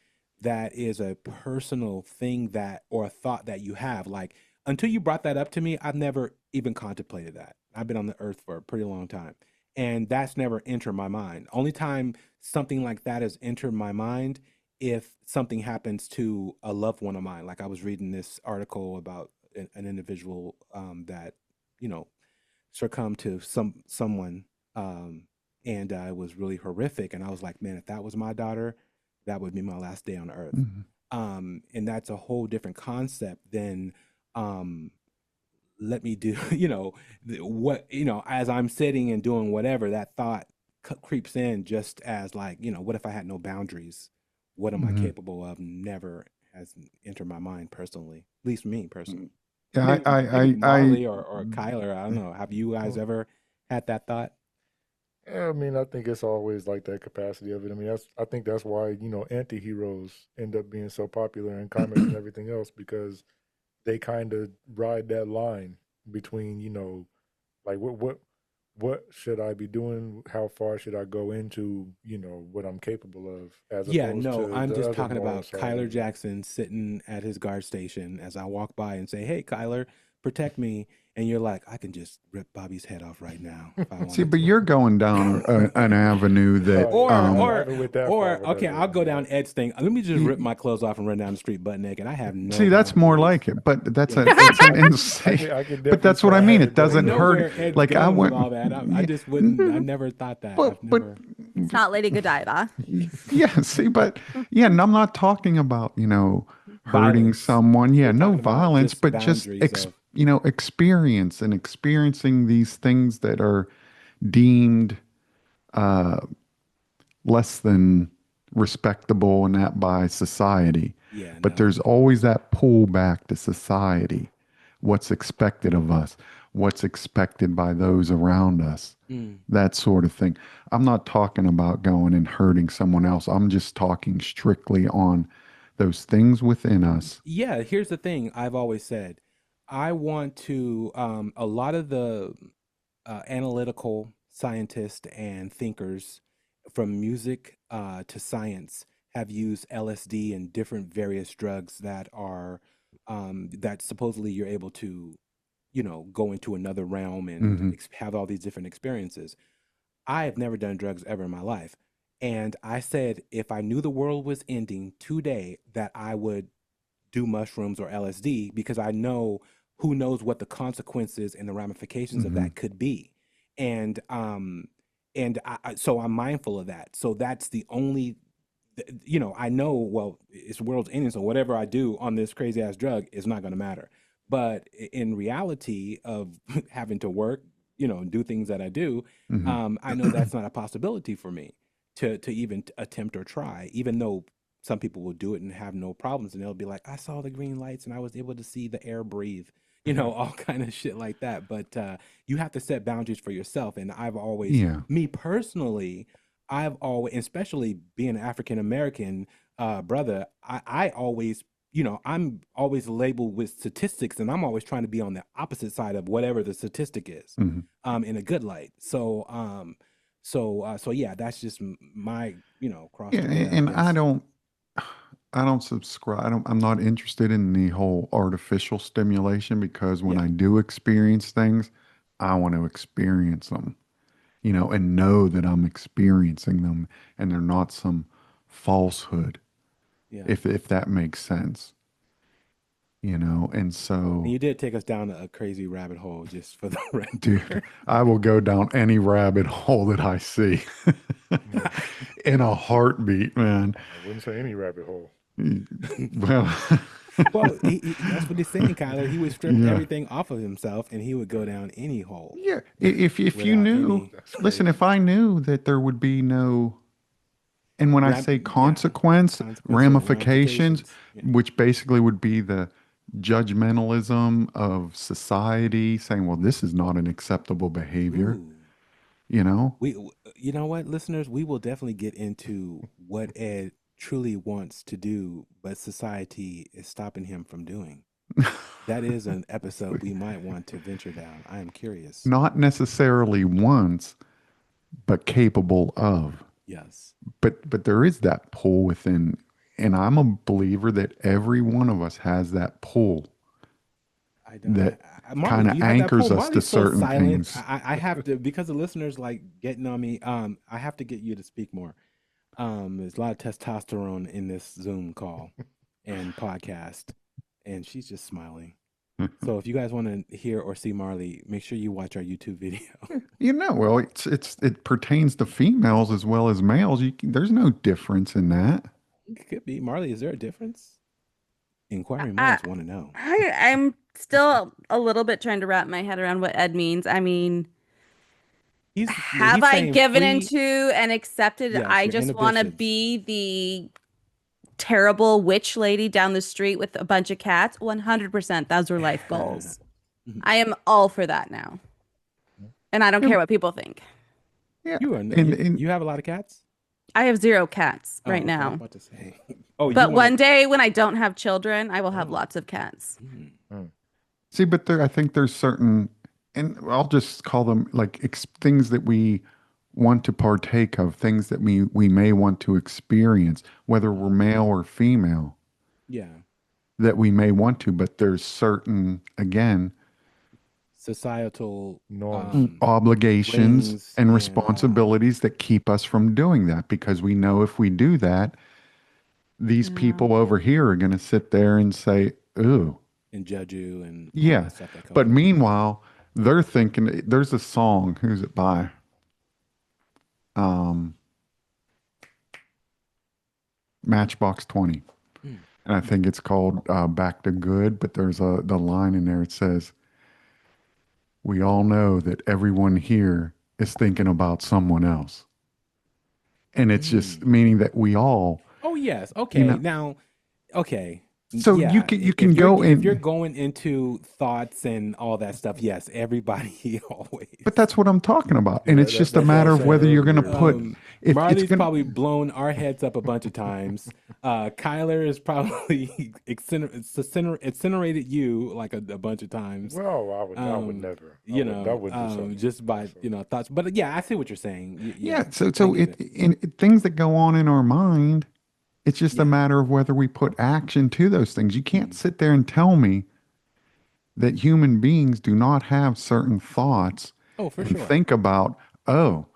that is a personal thing that or a thought that you have. Like until you brought that up to me, I've never even contemplated that. I've been on the earth for a pretty long time. And that's never entered my mind. Only time something like that has entered my mind if something happens to a loved one of mine. Like I was reading this article about an individual that, succumbed to someone and it was really horrific. And I was like, man, if that was my daughter, that would be my last day on earth. Mhm. And that's a whole different concept than let me do, as I'm sitting and doing whatever, that thought creeps in just as like, what if I had no boundaries? What am I Mhm. capable of? Never has entered my mind personally, at least me personally. Yeah, Maybe I Marlee or Kyler, I don't know. Have you guys ever had that thought? Yeah, I mean, I think it's always like that capacity of it. I mean, I think that's why anti-heroes end up being so popular in comics and everything else because they kind of ride that line between like what should I be doing? How far should I go into what I'm capable of? As Yeah, opposed no, to I'm the just other talking moral about side Kyler of it. Jackson sitting at his guard station as I walk by and say, "Hey, Kyler, protect me. And you're like, I can just rip Bobby's head off right now if I wanted See, but to. you're going down an avenue that, Oh, yeah. I Or haven't went that far with okay, that, I'll go yeah. down Ed's thing. Let me just rip my clothes off and run down the street butt naked. I have no see, that's more boundaries. like it, but that's Yeah. it's an I insane. can But definitely that's what say I I mean. haven't It done doesn't know that. hurt. where Ed's Like I going with went, all that. I just wouldn't. I never thought that. but I've never. It's not Lady Godiva. yeah. See, but yeah, and I'm not talking about hurting Violence. someone. Yeah, We're no talking about violence, just but just boundaries of. experience and experiencing these things that are deemed less than respectable and that by society. Yeah, But no. there's always that pull back to society, what's expected of us, what's expected by those around us, that sort of thing. I'm not talking about going and hurting someone else. I'm just talking strictly on those things within us. Yeah, here's the thing I've always said. I want to, a lot of the analytical scientists and thinkers from music to science have used LSD and different various drugs that are, that supposedly you're able to, go into another realm and Hmm. have all these different experiences. I have never done drugs ever in my life. And I said, if I knew the world was ending today, that I would do mushrooms or LSD because I know who knows what the consequences and the ramifications of Hmm. that could be. And so I'm mindful of that. So that's the only I know, well, it's the world's ending, so whatever I do on this crazy ass drug is not going to matter. But in reality of having to work, and do things that I do, Hmm. I know that's not a possibility for me to even attempt or try, even though some people will do it and have no problems, and they'll be like, I saw the green lights and I was able to see the air breathe, all kind of shit like that. But you have to set boundaries for yourself. And I've always, Yeah. me personally, I've always, especially being an African American brother, I always, I'm always labeled with statistics, and I'm always trying to be on the opposite side of whatever the statistic is, Hmm. in a good light. So yeah, that's just my, cross Yeah, to bear, I and guess. I don't subscribe. I'm not interested in the whole artificial stimulation because when Yeah. I do experience things, I want to experience them, and know that I'm experiencing them and they're not some falsehood, Yeah. if that makes sense, and And so, you did take us down a crazy rabbit hole, just for the dude, record. I will go down any rabbit hole that I see in a heartbeat, man. I wouldn't say any rabbit hole. Well, Well, that's what he's saying, Kyler. He would strip yeah. everything off of himself, and he would go down any hole Yeah, if you without knew, any That's listen, crazy. if I knew that there would be no, and when I say consequence, consequence or ramifications, ramifications. Yeah. which basically would be the judgmentalism of society saying, well, this is not an acceptable behavior, Ooh. You know what, listeners? We will definitely get into what Ed truly wants to do, but society is stopping him from doing. That is an episode we might want to venture down. I am curious. Not necessarily wants, but capable of. Yes. But there is that pull within, and I'm a believer that every one of us has that pull I don't. that Marley, kind do of you have that anchors poll? us to Marley's so certain silent. things. I have to, because the listeners like getting on me. I have to get you to speak more. There's a lot of testosterone in this Zoom call and podcast, and she's just smiling. So if you guys want to hear or see Marley, make sure you watch our YouTube video. Well, it pertains to females as well as males. There's no difference in that. It could be. Marley, is there a difference? Inquiring I, minds want to know. I'm still a little bit trying to wrap my head around what Ed means. I mean, have I saying given free. into and accepted? Yes, I your just want to inhibitions. be the terrible witch lady down the street with a bunch of cats. 100%. Those are life goals. I am all for that now. And I don't Yeah. care what people think. Yeah, You are. You have a lot of cats I have 0 cats Oh, right okay, I was now. about to say. Oh, But you one want day when I don't have children, I will have lots of cats. See, but I think there's certain, and I'll just call them like things that we want to partake of, things that we may want to experience, whether we're male or female, Yeah. that we may want to. But there's certain, again, societal Norms. obligations rings and and responsibilities that keep us from doing that, because we know if we do that, these Yeah. people over here are going to sit there and say, ooh, and judge you and all yeah. that stuff that comes But with it. meanwhile, they're thinking, there's a song, who's it by? Um, Matchbox 20. Mm. And I think it's called Back to Good, but there's the line in there. It says, we all know that everyone here is thinking about someone else. And it's just Mm. meaning that we all, Oh yes. you Okay. know, Now, okay. so you Yeah. can you can If you're go if you're in, going into thoughts and all that stuff, yes, everybody but always. that's what I'm talking about. And Yeah, it's just a that's what I matter was of saying whether you're going to earlier. put, if it's Marlee's going probably to, blown our heads up a bunch of times. Kyler is probably incinerated you like a bunch of times. Well, I would Um, never. you I wouldn't do know, something. just by So, thoughts. But yeah, I see what you're saying. yeah. Yeah, So, I so get it. things that go on in our mind, it's just a Yeah. matter of whether we put action to those things. You can't Mm. sit there and tell me that human beings do not have certain thoughts Oh, for and sure. think about, oh,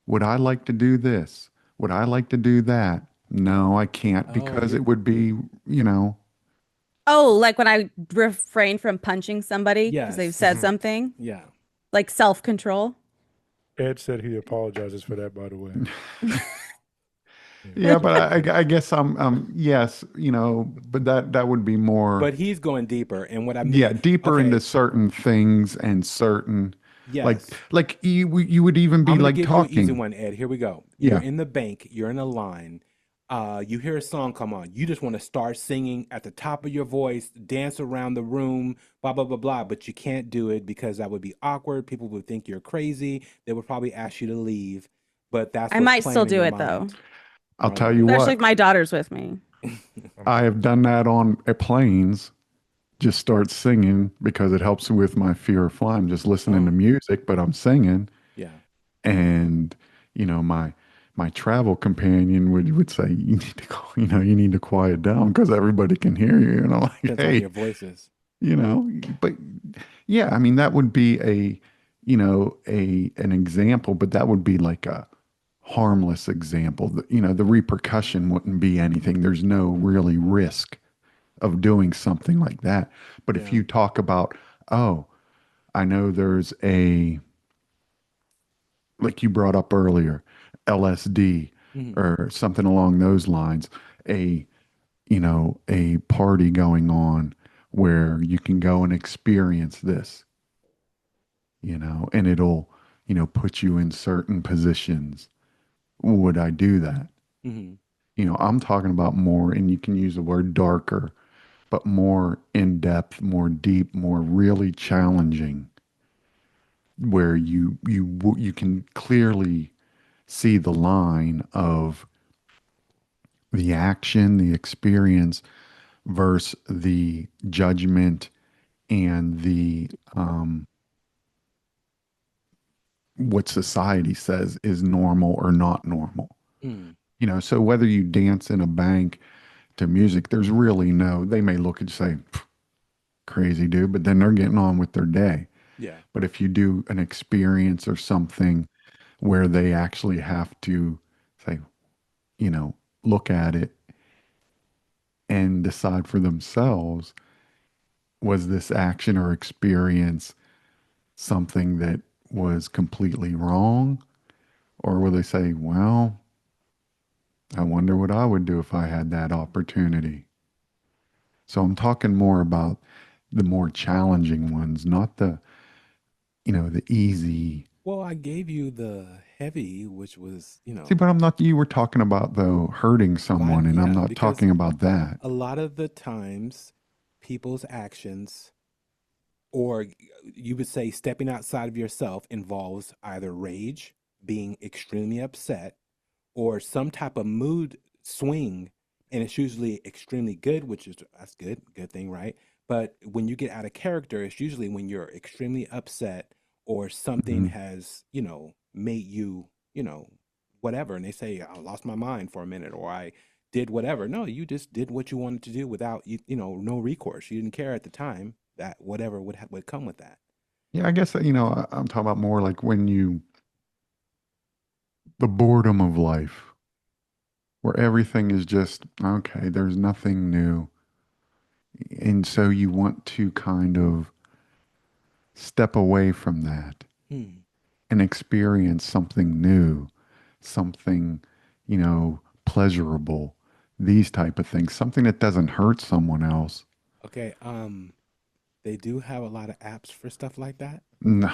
would I like to do this? Would I like to do that? No, I can't, Oh, because you're it would be, you know, Oh, like when I refrain from punching somebody because they've yes. said mhm. something, Yeah. like self-control. Ed said he apologizes for that, by the way. Yeah. yeah, but I guess yes, you know, but that would be more, But he's going deeper. And what I yeah, mean, deeper into okay, certain things and certain, yes. like you would even I'm be gonna like give you an easy talking. one, Ed. Here we go. You're Yeah. in the bank, you're in a line. You hear a song come on. You just want to start singing at the top of your voice, dance around the room, blah, blah, blah, blah. But you can't do it because that would be awkward. People would think you're crazy. They would probably ask you to leave. But that's I what's might playing still in do your it though, mind. I'll tell you Marlene. especially what, if my daughter's with me. I have done that on planes. Just start singing because it helps with my fear of flying. Just listening to Oh, music, but I'm singing. yeah. And you know, my travel companion would say, you need to you need to quiet down because everybody can hear you. And I'm like, Depends on hey, your voices. you know, but yeah, I mean, that would be an example, but that would be like a harmless example. The repercussion wouldn't be anything. There's no really risk of doing something like that. But if Yeah. you talk about, oh, I know there's like you brought up earlier, LSD Mhm. or something along those lines, a a party going on where you can go and experience this, and it'll, put you in certain positions. Would I do that? Mhm. I'm talking about more, and you can use the word darker, but more in depth, more deep, more really challenging, where you can clearly see the line of the action, the experience versus the judgment and the what society says is normal or not normal. Mm. So whether you dance in a bank to music, there's really no, they may look and say, "Pff, crazy dude," but then they're getting on with their day. Yeah. But if you do an experience or something where they actually have to say, you know, look at it and decide for themselves, was this action or experience something that was completely wrong? Or will they say, well, I wonder what I would do if I had that opportunity? So I'm talking more about the more challenging ones, not the easy. Well, I gave you the heavy, which was, See, but I'm not, you were talking about though hurting someone, and I'm yeah, not because talking about that. a lot of the times people's actions, or you would say stepping outside of yourself, involves either rage, being extremely upset, or some type of mood swing. And it's usually extremely good, which is that's good thing, right? But when you get out of character, it's usually when you're extremely upset or something Mhm. has, made you, you know, whatever. And they say, I lost my mind for a minute, or I did whatever. No, you just did what you wanted to do without, no recourse. You didn't care at the time that whatever would come with that. Yeah, I guess, I'm talking about more like the boredom of life, where everything is just, okay, there's nothing new. And so you want to kind of step away from that Hmm. and experience something new, something, pleasurable, these type of things, something that doesn't hurt someone else. Okay. They do have a lot of apps for stuff like that. No.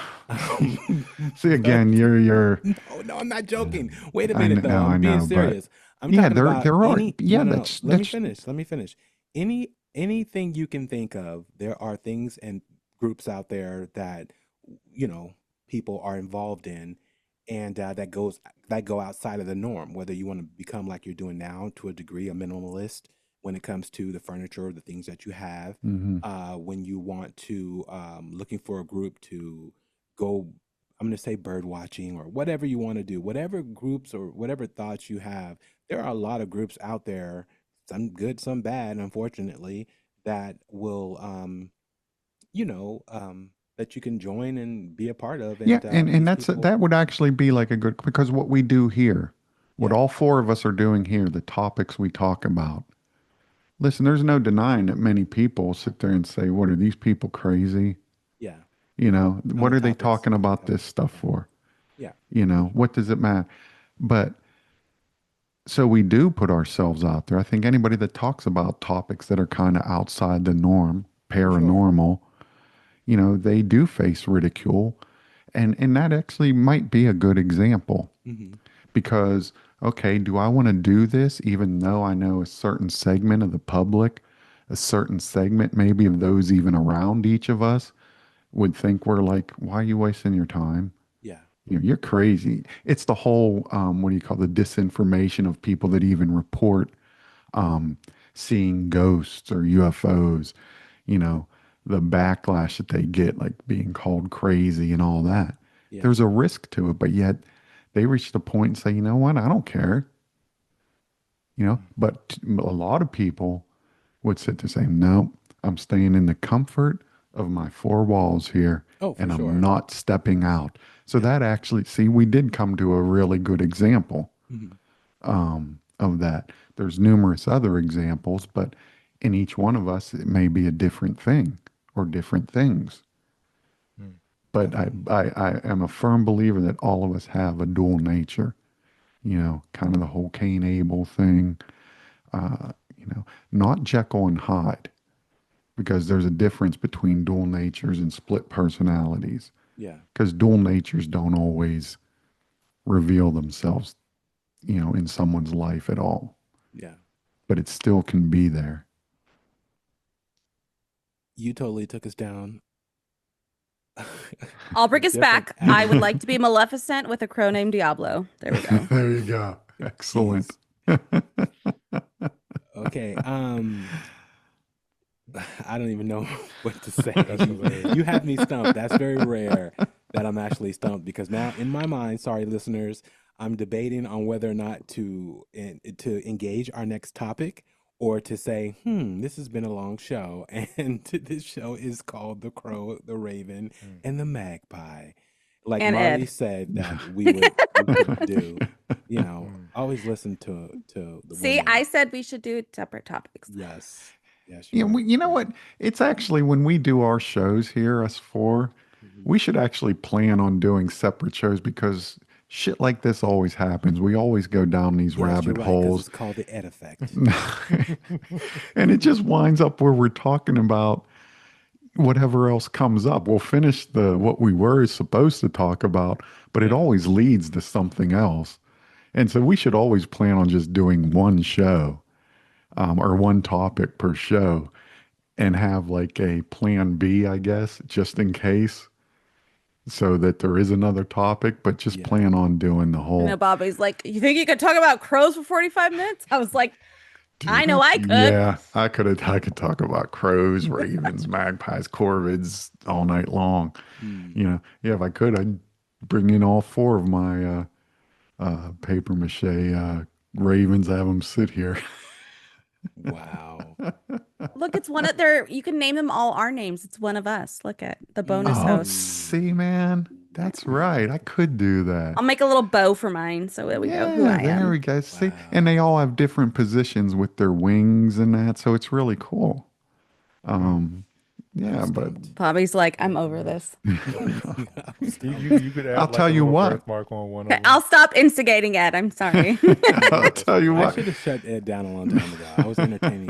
See, But again, you're, no, I'm not joking. Wait a I minute though. know, I I'm being know, but serious. I'm yeah, talking there, about there are, any yeah, no, no, no. that's, Let me that's, finish. Let me finish. Anything you can think of, there are things and groups out there that you know people are involved in and that go outside of the norm, whether you want to become like you're doing now to a degree a minimalist when it comes to the furniture or the things that you have, mhm. when you want to looking for a group to go, I'm going to say bird watching or whatever you want to do, whatever groups or whatever thoughts you have. There are a lot of groups out there, some good, some bad, unfortunately, that will you know that you can join and be a part of. Yeah, And and these that's people, that would actually be like a good, because what we do here, what yeah, all four of us are doing here, the topics we talk about. Listen, there's no denying that many people sit there and say, "What are these people crazy?" yeah, on What the are they topics talking that we about cover, this stuff yeah, for? yeah, for sure, What does it matter? But so we do put ourselves out there. I think anybody that talks about topics that are kind of outside the norm, for sure. paranormal, they do face ridicule. And that actually might be a good example Hmm. because, okay, do I want to do this even though I know a certain segment of the public, a certain segment maybe of those even around each of us would think we're like, why are you wasting your time? Yeah, You're crazy. It's the whole, what do you call the disinformation of people that even report um, seeing ghosts or UFOs, you know, the backlash that they get, like being called crazy and all that. yeah, There's a risk to it, but yet they reach the point and say, you know what, I don't care, but a lot of people would sit there saying, no, I'm staying in the comfort of my four walls here oh, for and I'm sure, not stepping out. So yeah, that actually, see, we did come to a really good example hmm, of that. There's numerous other examples, but in each one of us, it may be a different thing or different things. Mm. But definitely, I am a firm believer that all of us have a dual nature, kind of the whole Cain Abel thing, uh, not Jekyll and Hyde, because there's a difference between dual natures and split personalities, yeah, because dual natures don't always reveal themselves, in someone's life at all, yeah. but it still can be there. You totally took us down I'll a bring us different back. I would avenue. like to be Maleficent with a crow named Diablo. There we go. There you go. Excellent. Jeez. Okay. I don't even know what to say. That's hilarious. You have me stumped. That's very rare that I'm actually stumped because now in my mind, sorry listeners, I'm debating on whether or not to engage our next topic or to say, this has been a long show, and this show is called The Crow, the Raven, Mm. and the Magpie. Like And Marley Ed. said that we could do, Mm. always listen to the See, I women. said we should do separate topics. Yes. Yes, Yeah, you're right. you know You're right. what? It's actually when we do our shows here, us four, Mhm. we should actually plan on doing separate shows because shit like this always happens. We always go down these Yes, you're rabbit right, because holes. it's called the Ed effect. And it just winds up where we're talking about whatever else comes up. We'll finish the what we were supposed to talk about, but it Yeah. always leads to something else. And so we should always plan on just doing one show, or one topic per show and have like a plan B, I guess, just in case, so that there is another topic, but just Yeah. plan on doing the I know whole. Bobby's like, you think you could talk about crows for 45 minutes? I was like, I Dude, know I could. yeah, I could talk about crows, ravens, magpies, corvids all night long. Hmm. Yeah, if I could, I'd bring in all four of my paper mache ravens, have them sit here. Wow. Look, it's one of their. You can name them all our names. It's one of us. Look at the bonus Oh, host. see, man, that's right. I could do that. I'll make a little bow for mine, so there we go. Who I there am. we go. See, Wow. and they all have different positions with their wings and that, so it's really cool. Yeah, but Bobby's like, I'm over this. You could add I'll like tell a you little what. birthmark on one of Okay, them. I'll stop instigating Ed. I'm sorry. I'll tell you I what. should have shut Ed down a long time ago. I was entertaining,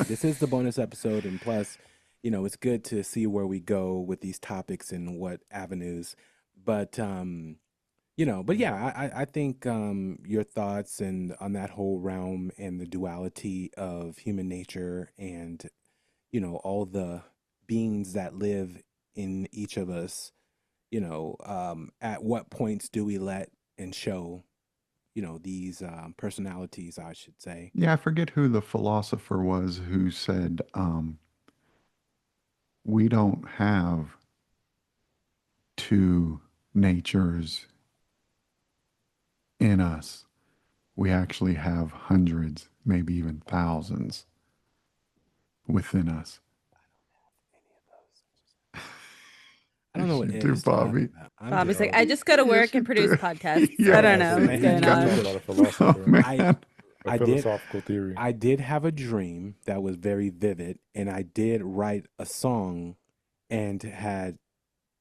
this is the bonus episode, and plus, it's good to see where we go with these topics and what avenues. But but yeah, I think your thoughts and on that whole realm and the duality of human nature and all the beings that live in each of us, at what points do we let and show these personalities, I should say. Yeah, I forget who the philosopher was who said, we don't have two natures in us. We actually have hundreds, maybe even thousands within us. I don't know what You Ed do, is talking Bobby. about. I'm Bobby's just- like, I just go to work you and produce do. podcasts. Yeah. I don't know Man, what's you going got on. A lot of philosopher, Oh, man. a I did philosophical theory. I did have a dream that was very vivid, and I did write a song and had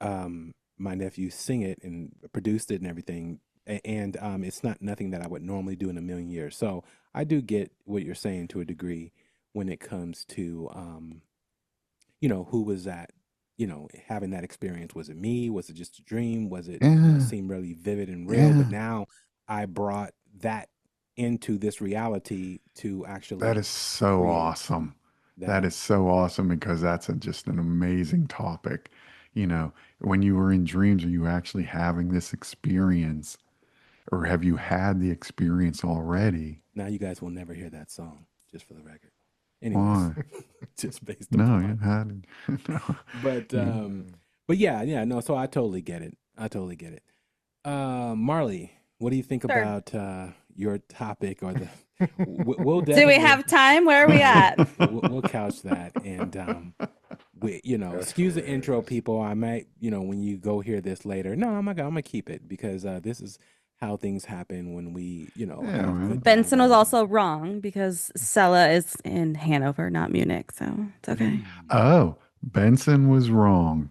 my nephew sing it and produced it and everything. And it's not nothing that I would normally do in a million years. So I do get what you're saying to a degree when it comes to who was that, having that experience. Was it me? Was it just a dream? Was it Yeah. seem really vivid and real? Yeah. But now I brought that into this reality to actually That is so create awesome. That that. is so awesome because that's just an amazing topic. When you were in dreams, are you actually having this experience or have you had the experience already? Now you guys will never hear that song, just for the record. Why? Anyways, just based No, upon. you hadn't. No. But yeah, no. So I totally get it. Marlee, what do you think Sure. about your topic or the? We'll Do we definitely- have time? Where are we at? We'll couch that, and excuse the intro, people. I might, when you go hear this later. No, I'm gonna keep it because this is how things happen when we, have man. good Benson was dialogue. also wrong because Sella is in Hanover, not Munich. So it's okay. Oh, Benson was wrong.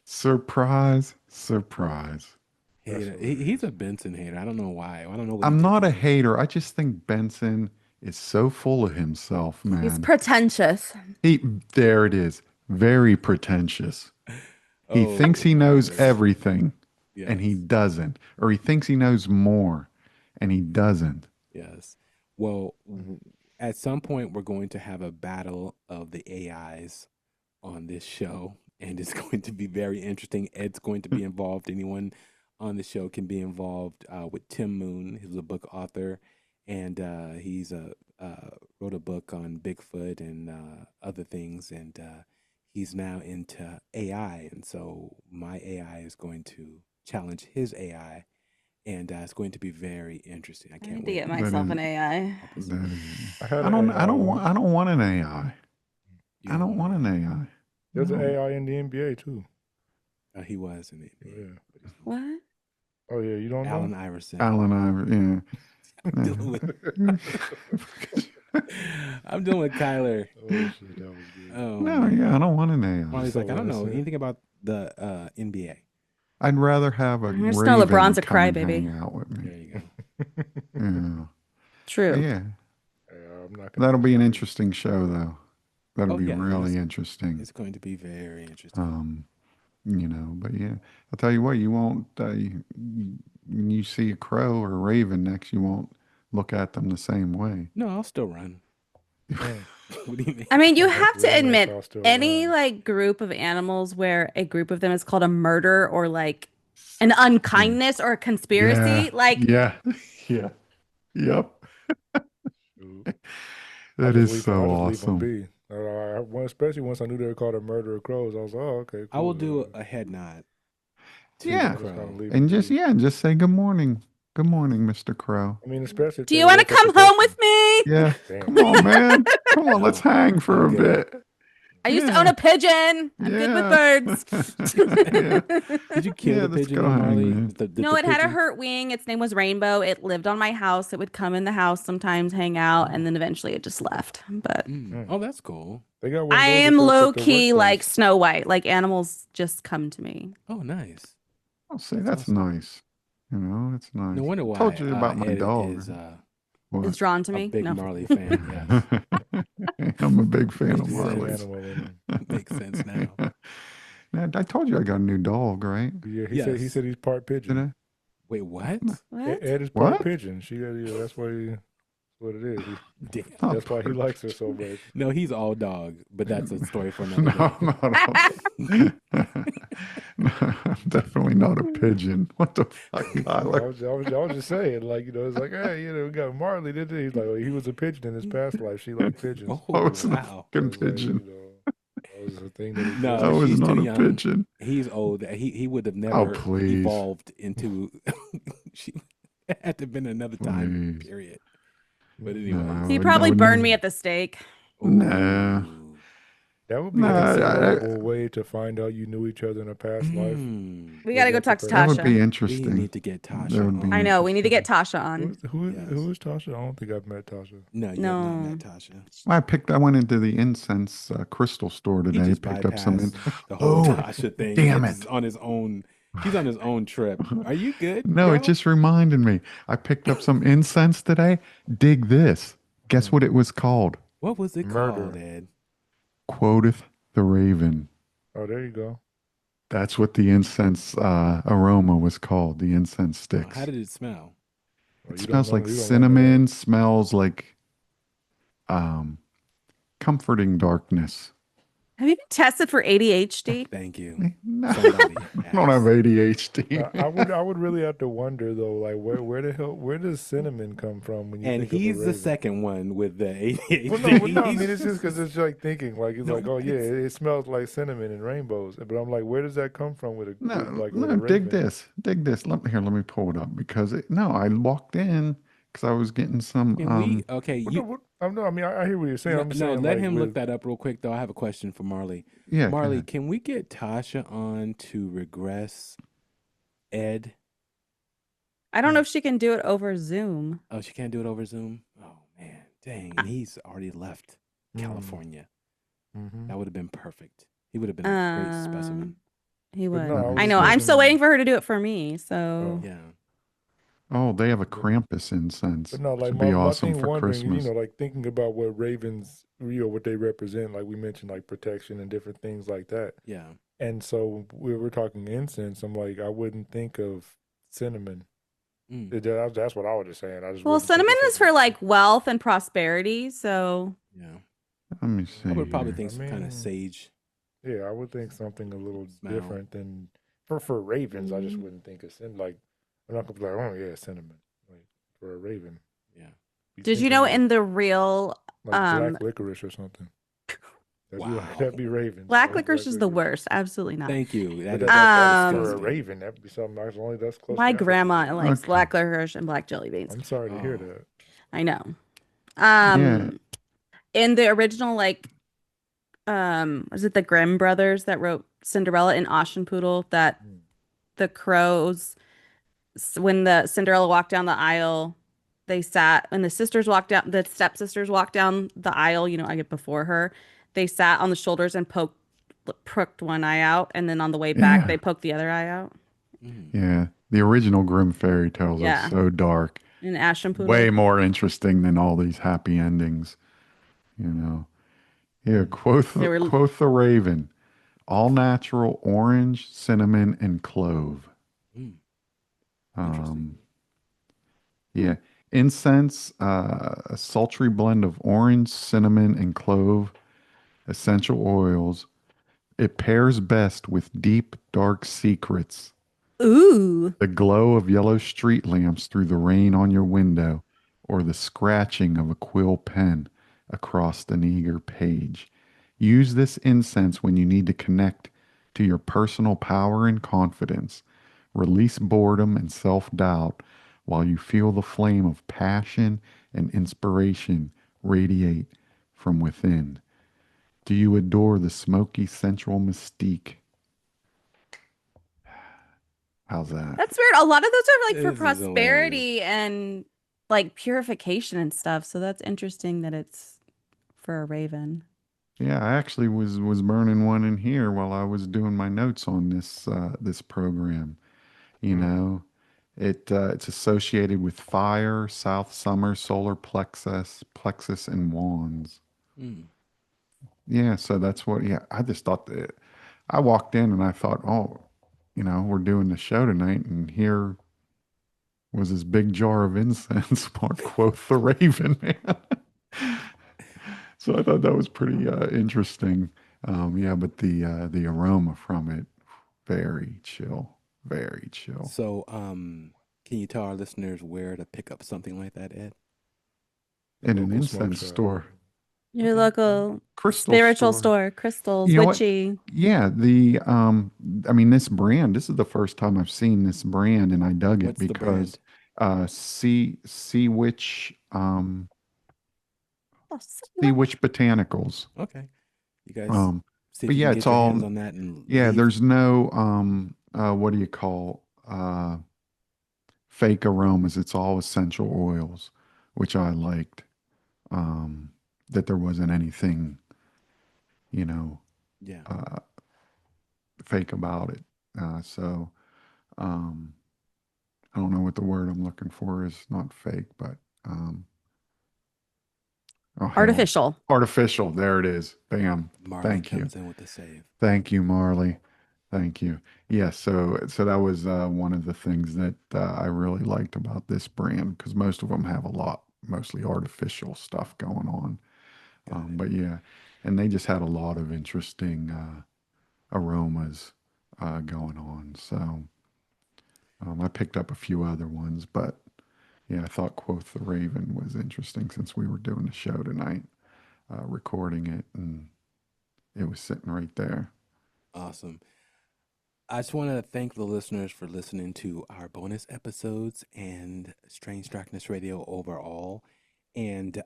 Surprise, surprise. Hater. He's a Benson hater. I don't know why. I don't know what he I'm did not to a him. hater. I just think Benson is so full of himself, man. He's pretentious. There it is. Very pretentious. He Oh, thinks he knows yes. everything and he Yes. doesn't. Or he thinks he knows more and he doesn't. Yes. Well, at some point, we're going to have a battle of the AIs on this show, and it's going to be very interesting. Ed's going to be involved. Anyone on the show can be involved with Tim Moon, who's a book author, and he's wrote a book on Bigfoot and other things, and he's now into AI, and so my AI is going to challenge his AI. And it's going to be very interesting. I I can't need to wait. get myself an AI. I don't want an AI. I don't want an AI. There's an No. AI in the NBA too. He was in it. Yeah. What? Oh yeah, you don't Allan know? Iverson. Allen Iverson, I'm dealing with. I'm dealing with Kyler. Oh shit, that was good. Oh, No, man. yeah, I don't want an AI. Marlee's like, I don't know innocent. anything about the NBA. I'd rather have a I just Raven know LeBron's a come and crybaby. hang out with There me. you go. Yeah. True. Yeah. Yeah, I'm not gonna That'll be an interesting show, though. That'll Oh, be yeah, really it's- interesting. It's going to be very interesting. But yeah, I'll tell you what, you won't, when you see a crow or a raven next, you won't look at them the same way. No, I'll still run. What do you mean? I mean, you That's have to really nice, admit, I'll still any run. like group of animals where a group of them is called a murder or like an unkindness or a conspiracy, like Yeah. Yeah. Yep. Shoot. That I is just so leave 'em awesome. be. Especially once I knew they were called a murder of crows, I was like, oh, okay, cool. I will do a head nod. To Yeah. the Just kinda crow. leave 'em And just, be. just say good morning. Good morning, Mr. Crow. I mean, especially if do you they want to wake up come the home person. with me? Yeah. Damn. Come on, man. Come on, let's hang for a Okay. bit. I used to own a pigeon. I'm good with birds. Did you kill Yeah, the let's pigeon, go though, hang, Marlee? man. Did No, the it had a pigeon- hurt wing. Its name was Rainbow. It lived on my house. It would come in the house sometimes, hang out, and then eventually it just left. But Oh, that's cool. They got one I of those am at low the key like workplace. Snow White. Like animals just come to me. Oh, nice. I'll say That's that's awesome. nice. You know, it's nice. No wonder I why told you about my Ed dog. is What? It's drawn to a me. big No. Marlee fan. Yes, I'm a big fan Makes of He has some Marley's. animal in him. makes sense now. Now, I told you I got a new dog, right? Yeah, he Yes. said he's part Did pigeon. I? Wait, what? What? Ed is part What? pigeon. That's why what it is. Damn. Oh, That's why he likes her so much. No, he's all dog, but that's a story for another No, day. no. I'm definitely not a pigeon. What the fuck, I Kyler? was just saying, like, it's like, hey, we got Marley, didn't he? He's like, well, he was a pigeon in his past life. She liked pigeons. Oh, I wasn't a wow. fucking It was like, pigeon. that was a thing that No, I was she's not too a young. pigeon. He's old. He would have Oh, never please. evolved into. She had to have been another time. Please. Period. But No, anyway, He I probably would burned never- me at the stake. Nah. That would be Nah, a horrible way to find out you knew each other in a past life. We got to go That's the talk to person. That would be Tasha. We interesting. need to get Tasha. That would be on. I know. We need to get Tasha on. Who is Tasha? I don't think I've met Tasha. No, you have No. not met Tasha. I went into the incense crystal store He today. just Picked up some. bypassed the whole Oh, Tasha thing. damn Ed's on his own. He's on his own trip. Are you good? No, bro? it just reminded me. I picked up some incense today. Dig this. Guess what it was called? What was it Murder. called, Ed? Quoteth the Raven. Oh, there you go. That's what the incense aroma was called. The incense sticks. How did it smell? Oh, It you don't smells know- like you don't know cinnamon. Smells like comforting darkness. Have you been tested for ADHD? Thank you. No, Somebody I don't have asked. ADHD. that. I would really have to wonder though, like where does cinnamon come from when you And think of a he's the raven? second one with the ADHD. Well, I mean, it's just because it's like thinking, like it's No, like, oh yeah, it's- it smells like cinnamon and rainbows. But I'm like, where does that come from with a No, with no, a dig raven? this. Dig this. Let me pull it up because I walked in because I was getting some. Can we? Okay, Well, you. no, I mean, I hear what you're saying. I'm No, saying, let like, him with- look that up real quick, though. I have a question for Marlee. Yeah, go Marlee, ahead. can we get Tasha on to regress Ed? Hmm. I don't know if she can do it over Zoom. Oh, she can't do it over Zoom? Oh, man. Dang. And he's already left Mm. California. Mhm. That would have been perfect. He would have been a great specimen. He But would. no, I was I just know. I'm still thinking- waiting for her to do it for me. So Yeah. Oh, they have a Krampus incense. But no, like Should my, be my awesome thing for wondering, Christmas. like thinking about what ravens, what they represent, like we mentioned, like protection and different things like that. Yeah. And so we're talking incense. I'm like, I wouldn't think of cinnamon. Mm. That's what I was just saying. I just well, wouldn't think of cinnamon is for like wealth and prosperity. So Yeah. Let me see. I would probably here. think I some kind mean, of sage. Yeah, I would think something a little Smell. different than for ravens. I just Mm. wouldn't think of cinnamon. Like I'm not gonna be like, oh yeah, cinnamon. Like for a raven. Yeah. Be did you thinking know like- in the real like um, black licorice or something? Wow. That'd be raven. black licorice is the worst? Absolutely not. Thank you. But That is that's for a disgusting. raven. That'd be something that's close. My to Africa. grandma likes Okay. black licorice and black jelly beans. I'm sorry to hear Oh. that. I know. Yeah. In the original, like, was it the Grimm brothers that wrote Cinderella in Aschenputtel that Mm. the crows, when the Cinderella walked down the aisle, they sat, when the stepsisters walked down the aisle, I get before her, they sat on the shoulders and pricked one eye out, and then on the way back, Yeah. they poked the other eye out. Mm. Yeah, the original Grimm fairy tales Yeah. are so dark. In Aschenputtel. Way more interesting than all these happy endings. Yeah, quoth They were- quoth the raven. All natural orange, cinnamon, and clove. Mm. Interesting. Yeah. Incense, a sultry blend of orange, cinnamon, and clove, essential oils. It pairs best with deep, dark secrets. Ooh. The glow of yellow street lamps through the rain on your window, or the scratching of a quill pen across an eager page. Use this incense when you need to connect to your personal power and confidence. Release boredom and self doubt while you feel the flame of passion and inspiration radiate from within? Do you adore the smoky sensual mystique? How's that? That's weird. A lot of those are like for This is hilarious. prosperity and like purification and stuff. So that's interesting that it's for a raven. Yeah, I actually was burning one in here while I was doing my notes on this program. You know, it's associated with fire, south summer, solar plexus, and wands. Mm. Yeah, so that's what. Yeah, I just thought that I walked in and I thought, oh, we're doing the show tonight, and here was this big jar of incense marked quoth the Raven Man. So I thought that was pretty interesting. Yeah, but the aroma from it, very chill, very chill. So, can you tell our listeners where to pick up something like that, Ed? In an Local smoke incense shop. store, Your local crystal spiritual store. store, crystals, You know what? witchy. Yeah, this brand, this is the first time I've seen this brand, and I dug it What's the because brand? Sea Witch Oh, Sea Witch Botanicals. Okay. You guys see But if you yeah, can it's get your all hands on that and yeah, leave. there's no what do you call fake aromas. It's all essential oils, which I liked. That there wasn't anything, Yeah. fake about it. So I don't know what the word I'm looking for is. Not fake, but oh, hell. Artificial. Artificial. There it is. Bam. Marlee Thank you. comes in with the save. Thank you, Marlee. Thank you. Yeah, so that was one of the things that I really liked about this brand, because most of them have mostly artificial stuff going on. Got it. But yeah, and they just had a lot of interesting aromas going on. So I picked up a few other ones, but yeah, I thought Quoth the Raven was interesting since we were doing the show tonight, recording it, and it was sitting right there. Awesome. I just want to thank the listeners for listening to our bonus episodes and Strange Darkness Radio overall. And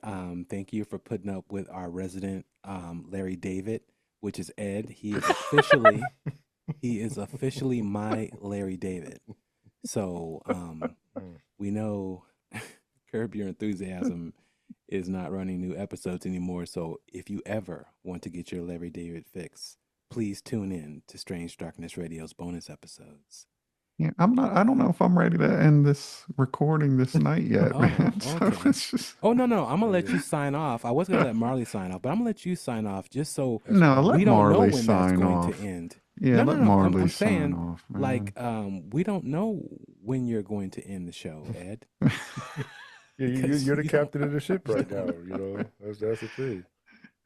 thank you for putting up with our resident Larry David, which is Ed. He is officially my Larry David. So we know Curb Your Enthusiasm is not running new episodes anymore. So if you ever want to get your Larry David fix, please tune in to Strange Darkness Radio's bonus episodes. Yeah, I don't know if I'm ready to end this recording this night yet, Oh, man. So okay. it's just Oh, no. I'm going to let you sign off. I was going to let Marlee sign off, but I'm going to let you sign off just so no, let we don't know Marlee when that's sign going off. to end. Yeah, let I'm Marlee saying, sign off, man. like, we don't know when you're going to end the show, Ed. Yeah, Because you're the you don't- captain of the ship you right don't now. That's the thing.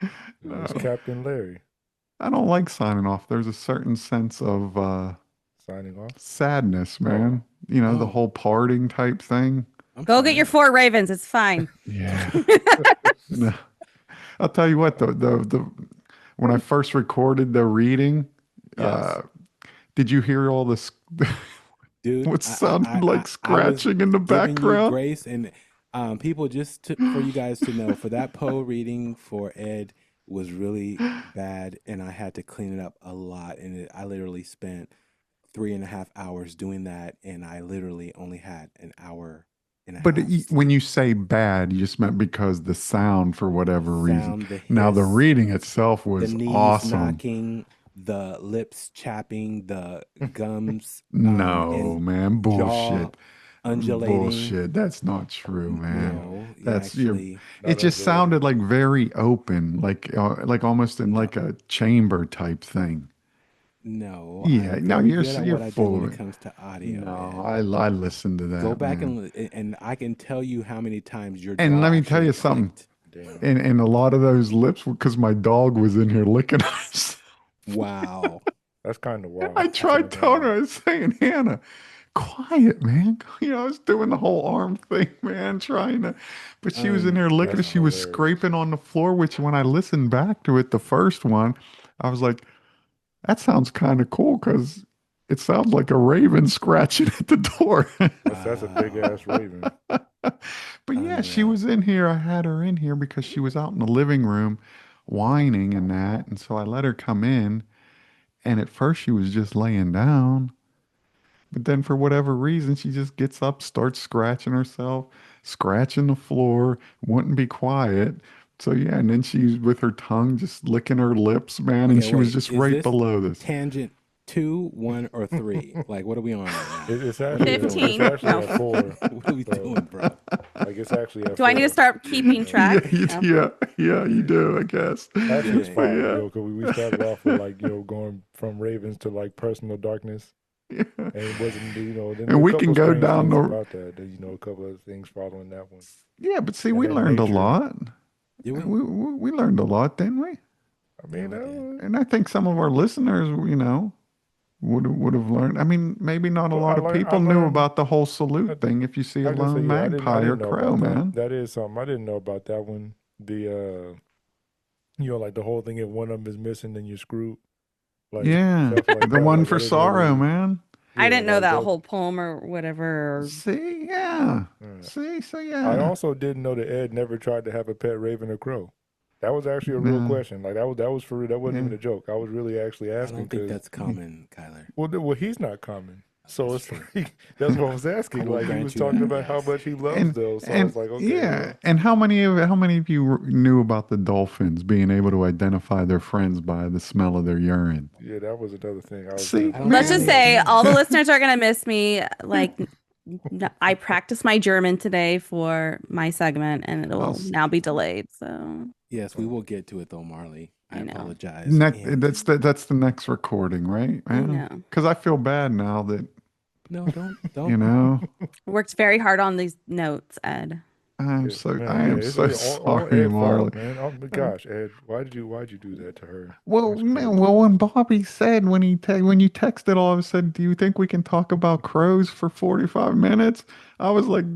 It's No. Captain Larry I don't like signing off. There's a certain sense of signing off. sadness, man. The Oh. whole parting type thing. I'm Go sorry. get your 4 ravens. It's fine. Yeah. No. I'll tell you what, the when I first recorded the reading, Yes. did you hear all this? Dude, What sounded like I was scratching in the giving you background? grace, and people, for you guys to know, for that Poe reading for Ed was really bad, and I had to clean it up a lot, and I literally spent 3.5 hours doing that, and I literally only had an hour and a But half when you sleep. say bad, you just meant because the sound, for whatever reason. Sound, the Now the hiss, reading itself the was knees awesome. knocking, the lips chapping, the gums, No, and man, jaw bullshit. undulating. Bullshit. That's not true, man. No, you That's your. actually, Not It just undulating. sounded like very open, like almost in No. like a chamber type thing. no, Yeah, I'm no, very you're good at you're what I do full when of it it. comes to audio, No, Ed. I listened to that. Go back man. and I can tell you how many times your And jaw let me tell actually you something. clicked. Damn. And a lot of those lips were because my dog was in here licking us. Wow. That's kind of wild. I tried telling her, I was saying, Hannah, quiet, man. I was doing the whole arm thing, man, trying to. But she was in here licking That's it. She was hilarious. scraping on the floor, which when I listened back to it, the first one, I was like, that sounds kind of cool because It sounds like a raven scratching at the door. That's a big ass raven. But yeah, she Unreal. was in here. I had her in here because she was out in the living room whining and that. And so I let her come in. And at first she was just laying down. But then for whatever reason, she just gets up, starts scratching herself, scratching the floor, wouldn't be quiet. So yeah, and then she's with her tongue just licking her lips, man. And Okay, she was wait. just Is right this below this. tangent 2, 1, or 3? Like, what are we on right now? It's What are we actually doing? 15. it's actually No. at 4. What are we So, doing, bro? like it's actually at Do I need to 4. start keeping track? No. Yeah, you do, I guess. Actually, it's Yeah. 5. Yeah. Because we started off with like going from ravens to like personal darkness, Yeah. and it wasn't then And a we couple can go strange down things the about that. A couple of things following that one, yeah, but see, and we then learned a nature. lot. Do we? We learned a lot, didn't we? I Yeah, mean, we did. And I think some of our listeners, would have learned. I mean, maybe not a well, lot of people knew learned. about the whole I, salute thing if you see a I just say lone yeah. I magpie or didn't know crow, about that. man. That is something I didn't know about that one. The like the whole thing. If one of them is missing, then you're screwed. Like Yeah, stuff like the that. one Like for I didn't sorrow, really. man. I Yeah, didn't know like that that. whole poem or whatever. See, yeah. Yeah. See, so I yeah. also didn't know that Ed never tried to have a pet raven or crow. That was actually a real No, question. Like that was for real. That wasn't yeah. even a joke. I was really actually I asking don't think because that's common, Kyler. well, he's not common. So That's it's true. like that's what I was I asking. will Like he grant was you talking that, about how yes. much he loves And those. So I was like, okay, yeah, well, and how many of you knew about the dolphins being able to identify their friends by the smell of their urine? yeah, that was another thing. I was See, I don't Let's think just I man. say knew all the that. listeners are going to miss me. Like, I practiced my German today for my segment and it will now be delayed. So Yes, we will get to it though, Marley. I I know. apologize. And That's the next recording, right, I man? know. Because I feel bad now that no, you don't. know Worked very hard on these notes, Ed. I man, am it's so all sorry, Ed's Marley. fault, man. Oh my gosh, Ed, why'd you do that to her? Well, That's man, crazy. well, when Bobby said when you texted all of a sudden, do you think we can talk about crows for 45 minutes? I was like,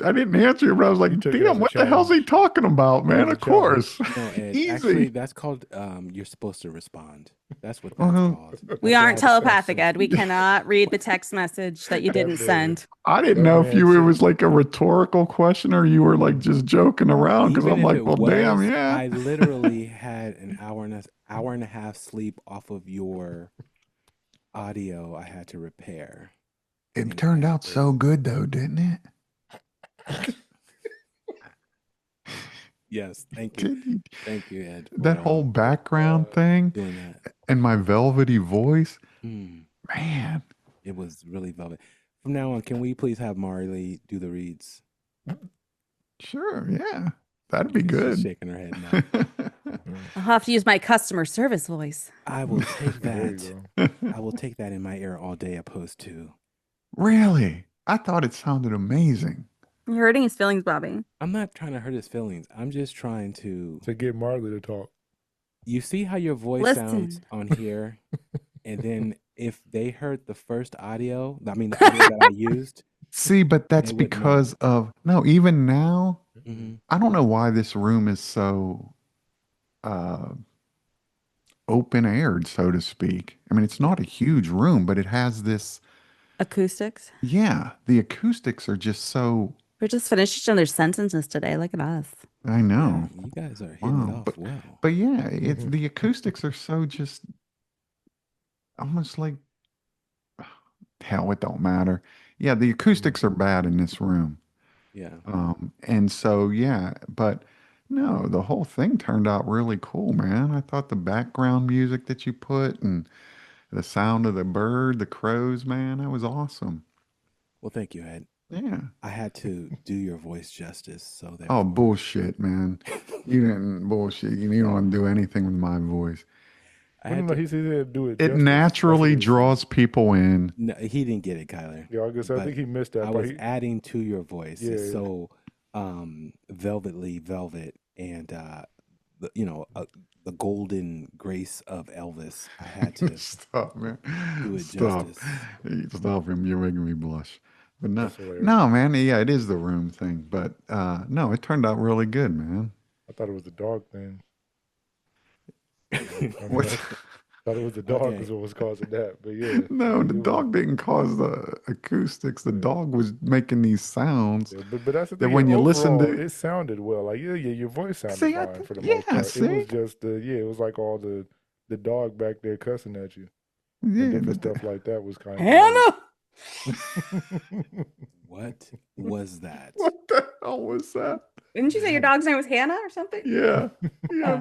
I didn't answer you, but I was You like, took it as damn, a what the hell's he challenge. talking about, That man? was a Of challenge. course. No, Ed. Actually, Easy. that's called you're supposed to respond. That's what that's Well, called. We That's aren't called telepathic, action. Ed. We cannot read the text message that you That didn't man, send. I didn't that know if man it said. was like a rhetorical question or you were like just joking around because Even I'm if like, it well, damn, was, yeah. I literally had an hour and a half sleep off of your audio I had to repair. It And turned I out so was good though, didn't it? yes, thank you. Did you- Thank you, Ed, That for whole background thing doing that. and my velvety voice, Mm, man. it was really velvet. From now on, can we please have Marley do the reads? Sure, yeah. That'd be She's good. shaking her head no. I'll have to use my customer service voice. I will take There that. you go. I will take that in my ear all day opposed to. Really? I thought it sounded amazing. You're hurting his feelings, Bobby. I'm not trying to hurt his feelings. I'm just trying to. To get Marley to talk. You see how your voice sounds Listen. on here, and then if they heard the first audio, I mean the audio that I used, See, but that's they would know. because of no, even now, Mhm. I don't know why this room is so open aired, so to speak. I mean, it's not a huge room, but it has this Acoustics. yeah, the acoustics are just so We're just finishing their sentences today. Look at us. I Yeah, know. you guys are hitting it Wow. off well. But yeah, it's the acoustics are so just almost like hell, it don't matter. Yeah, the acoustics are bad in this room. Yeah. And so yeah, but no, the whole thing turned out really cool, man. I thought the background music that you put and the sound of the bird, the crows, man, that was awesome. Well, thank you, Ed. Yeah. I had to do your voice justice, so Oh, therefore. bullshit, man. You didn't bullshit. You don't do anything with my voice. I No, had no, to. he said he'd do it. It justice. That's what naturally he was saying. draws people in. No, he didn't get it, Kyler. Yeah, I guess I But think he missed that I part. was adding to your voice. It's Yeah. so velvetly velvet and the golden grace of Elvis. I had to Stop, man. do it Stop. justice. Stop him. You're making me blush. But no, That's hilarious. no, man. Yeah, it is the room thing. But no, it turned out really good, man. I thought it was the dog thing. I mean, What? Thought it was the dog Okay. was what was causing that, but yeah. No, the you were- dog didn't cause the acoustics. The dog was making these sounds Yeah, but that's the that thing. when you listen Overall, to. it sounded well. Like yeah, your voice sounded See, fine for the most yeah, part. It was see, just it was like all the dog back there cussing at you and yeah, different stuff like that was kind of Hannah. What was that? what the hell was that? Didn't you say your dog's name was Hannah or something? Yeah, yeah,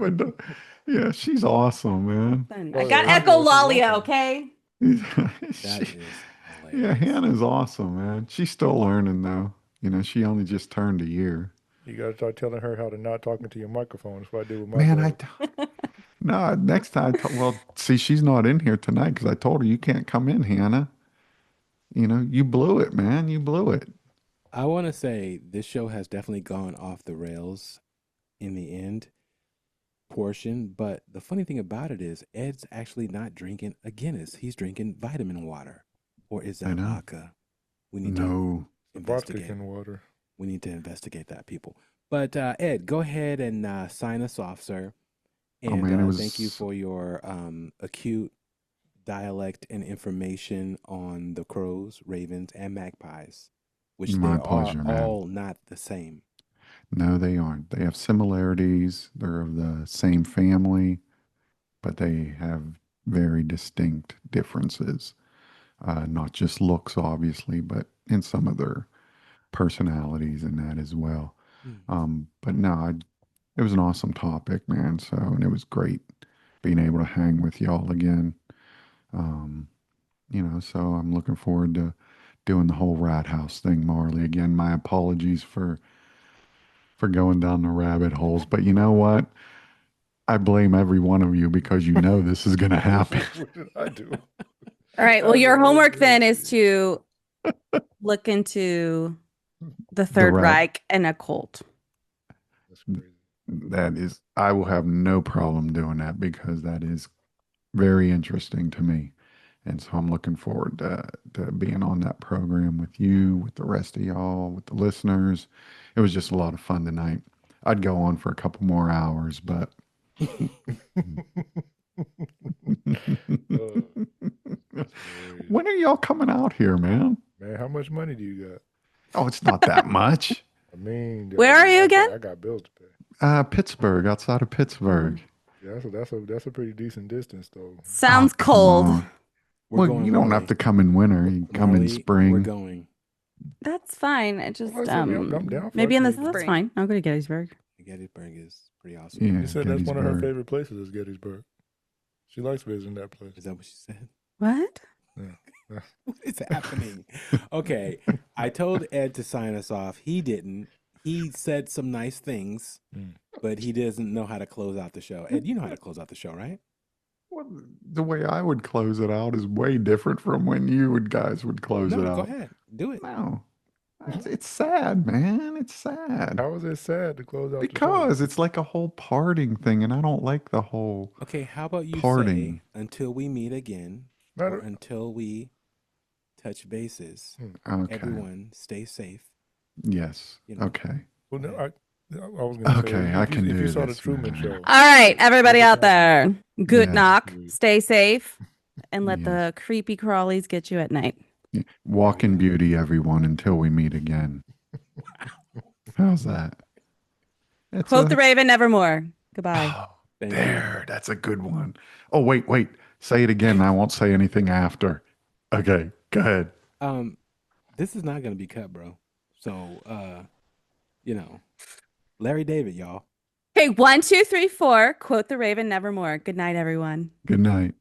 yeah, she's awesome, man. I Oh, got yeah, echolalia, awesome. okay? That She- is yeah, hilarious. Hannah's awesome, man. She's still learning though. You know, she only just turned a year. You gotta start telling her how to not talk into your microphone. That's what I do with my Man, dog. no, next time, well, see, she's not in here tonight because I told her you can't come in, Hannah. You know, you blew it, man. You blew it. I want to say this show has definitely gone off the rails in the end portion, but the funny thing about it is Ed's actually not drinking a Guinness. He's drinking vitamin water. Or is I that know. vodka? We need to No, The vodka investigate. in water. We need to investigate that, people. But Ed, go ahead and sign us off, sir. Oh, And man, it thank you was- for your acute dialect and information on the crows, ravens, and magpies, which My they pleasure, are man. all not the same. no, they aren't. They have similarities. They're of the same family, but they have very distinct differences. Not just looks, obviously, but in some of their personalities and that as well. But no, it was an awesome topic, man. So, and it was great being able to hang with y'all again. You know, so I'm looking forward to doing the whole rat house thing, Marley. Again, my apologies for going down the rabbit holes, but you know what? I blame every one of you because you know this is going to happen. What did I do? All right. Well, I your know, homework yeah. then is to look into the Third rat- Reich and occult. That's crazy. That is, I will have no problem doing that because that is very interesting to me. And so I'm looking forward to being on that program with you, with the rest of y'all, with the listeners. It was just a lot of fun tonight. I'd go on for a couple more hours, but when are y'all coming out here, man? Man, how much money do you got? Oh, it's not that much. I mean, Where are you I again? got bills to pay. Pittsburgh, outside of Pittsburgh. Yeah, that's a pretty decent distance though. Sounds Oh, come cold. on. We're Well, going, you don't Marley. have to come in winter. You can come in Marley, We're spring. going. That's fine. I just Well, I said, I'm down for maybe in the Gettysburg. that's fine. I'll go to Gettysburg. Gettysburg is pretty awesome. Yeah, She said that's one of her Gettysburg. favorite places is Gettysburg. She likes visiting that place. Is that what she said? What? Yeah. What is happening? Okay. I told Ed to sign us off. He didn't. He said some nice things, but he doesn't know how to close out the show. Ed, you know how to close out the show, right? Well, the way I would close it out is way different from when you guys would close No, it go out. ahead. Do it. No, it's sad, man. It's sad How is it sad to close out because it's like a whole parting thing, and I don't like the whole. Okay, how about you Parting. say until we meet again the show? or until we touch bases. Okay. Everyone stay safe. Yes. You know. Okay. Well, no, I was gonna Okay, say, I if can you, if do you saw the this, Truman man. Show. All right, everybody out there. Good Yes. knock. Stay safe and let Yes. the creepy crawlies get you at night. Yeah. Walk in beauty, everyone, until we meet again. How's that? It's Quote the Raven, Nevermore. Goodbye. Oh, Thank you. there. That's a good one. Oh, wait. Say it again. I won't say anything after. Okay, go ahead. This is not gonna be cut, bro. So you know, Larry David, y'all. Okay, 1, 2, 3, 4. Quote the Raven, Nevermore. Good night, everyone. Good night.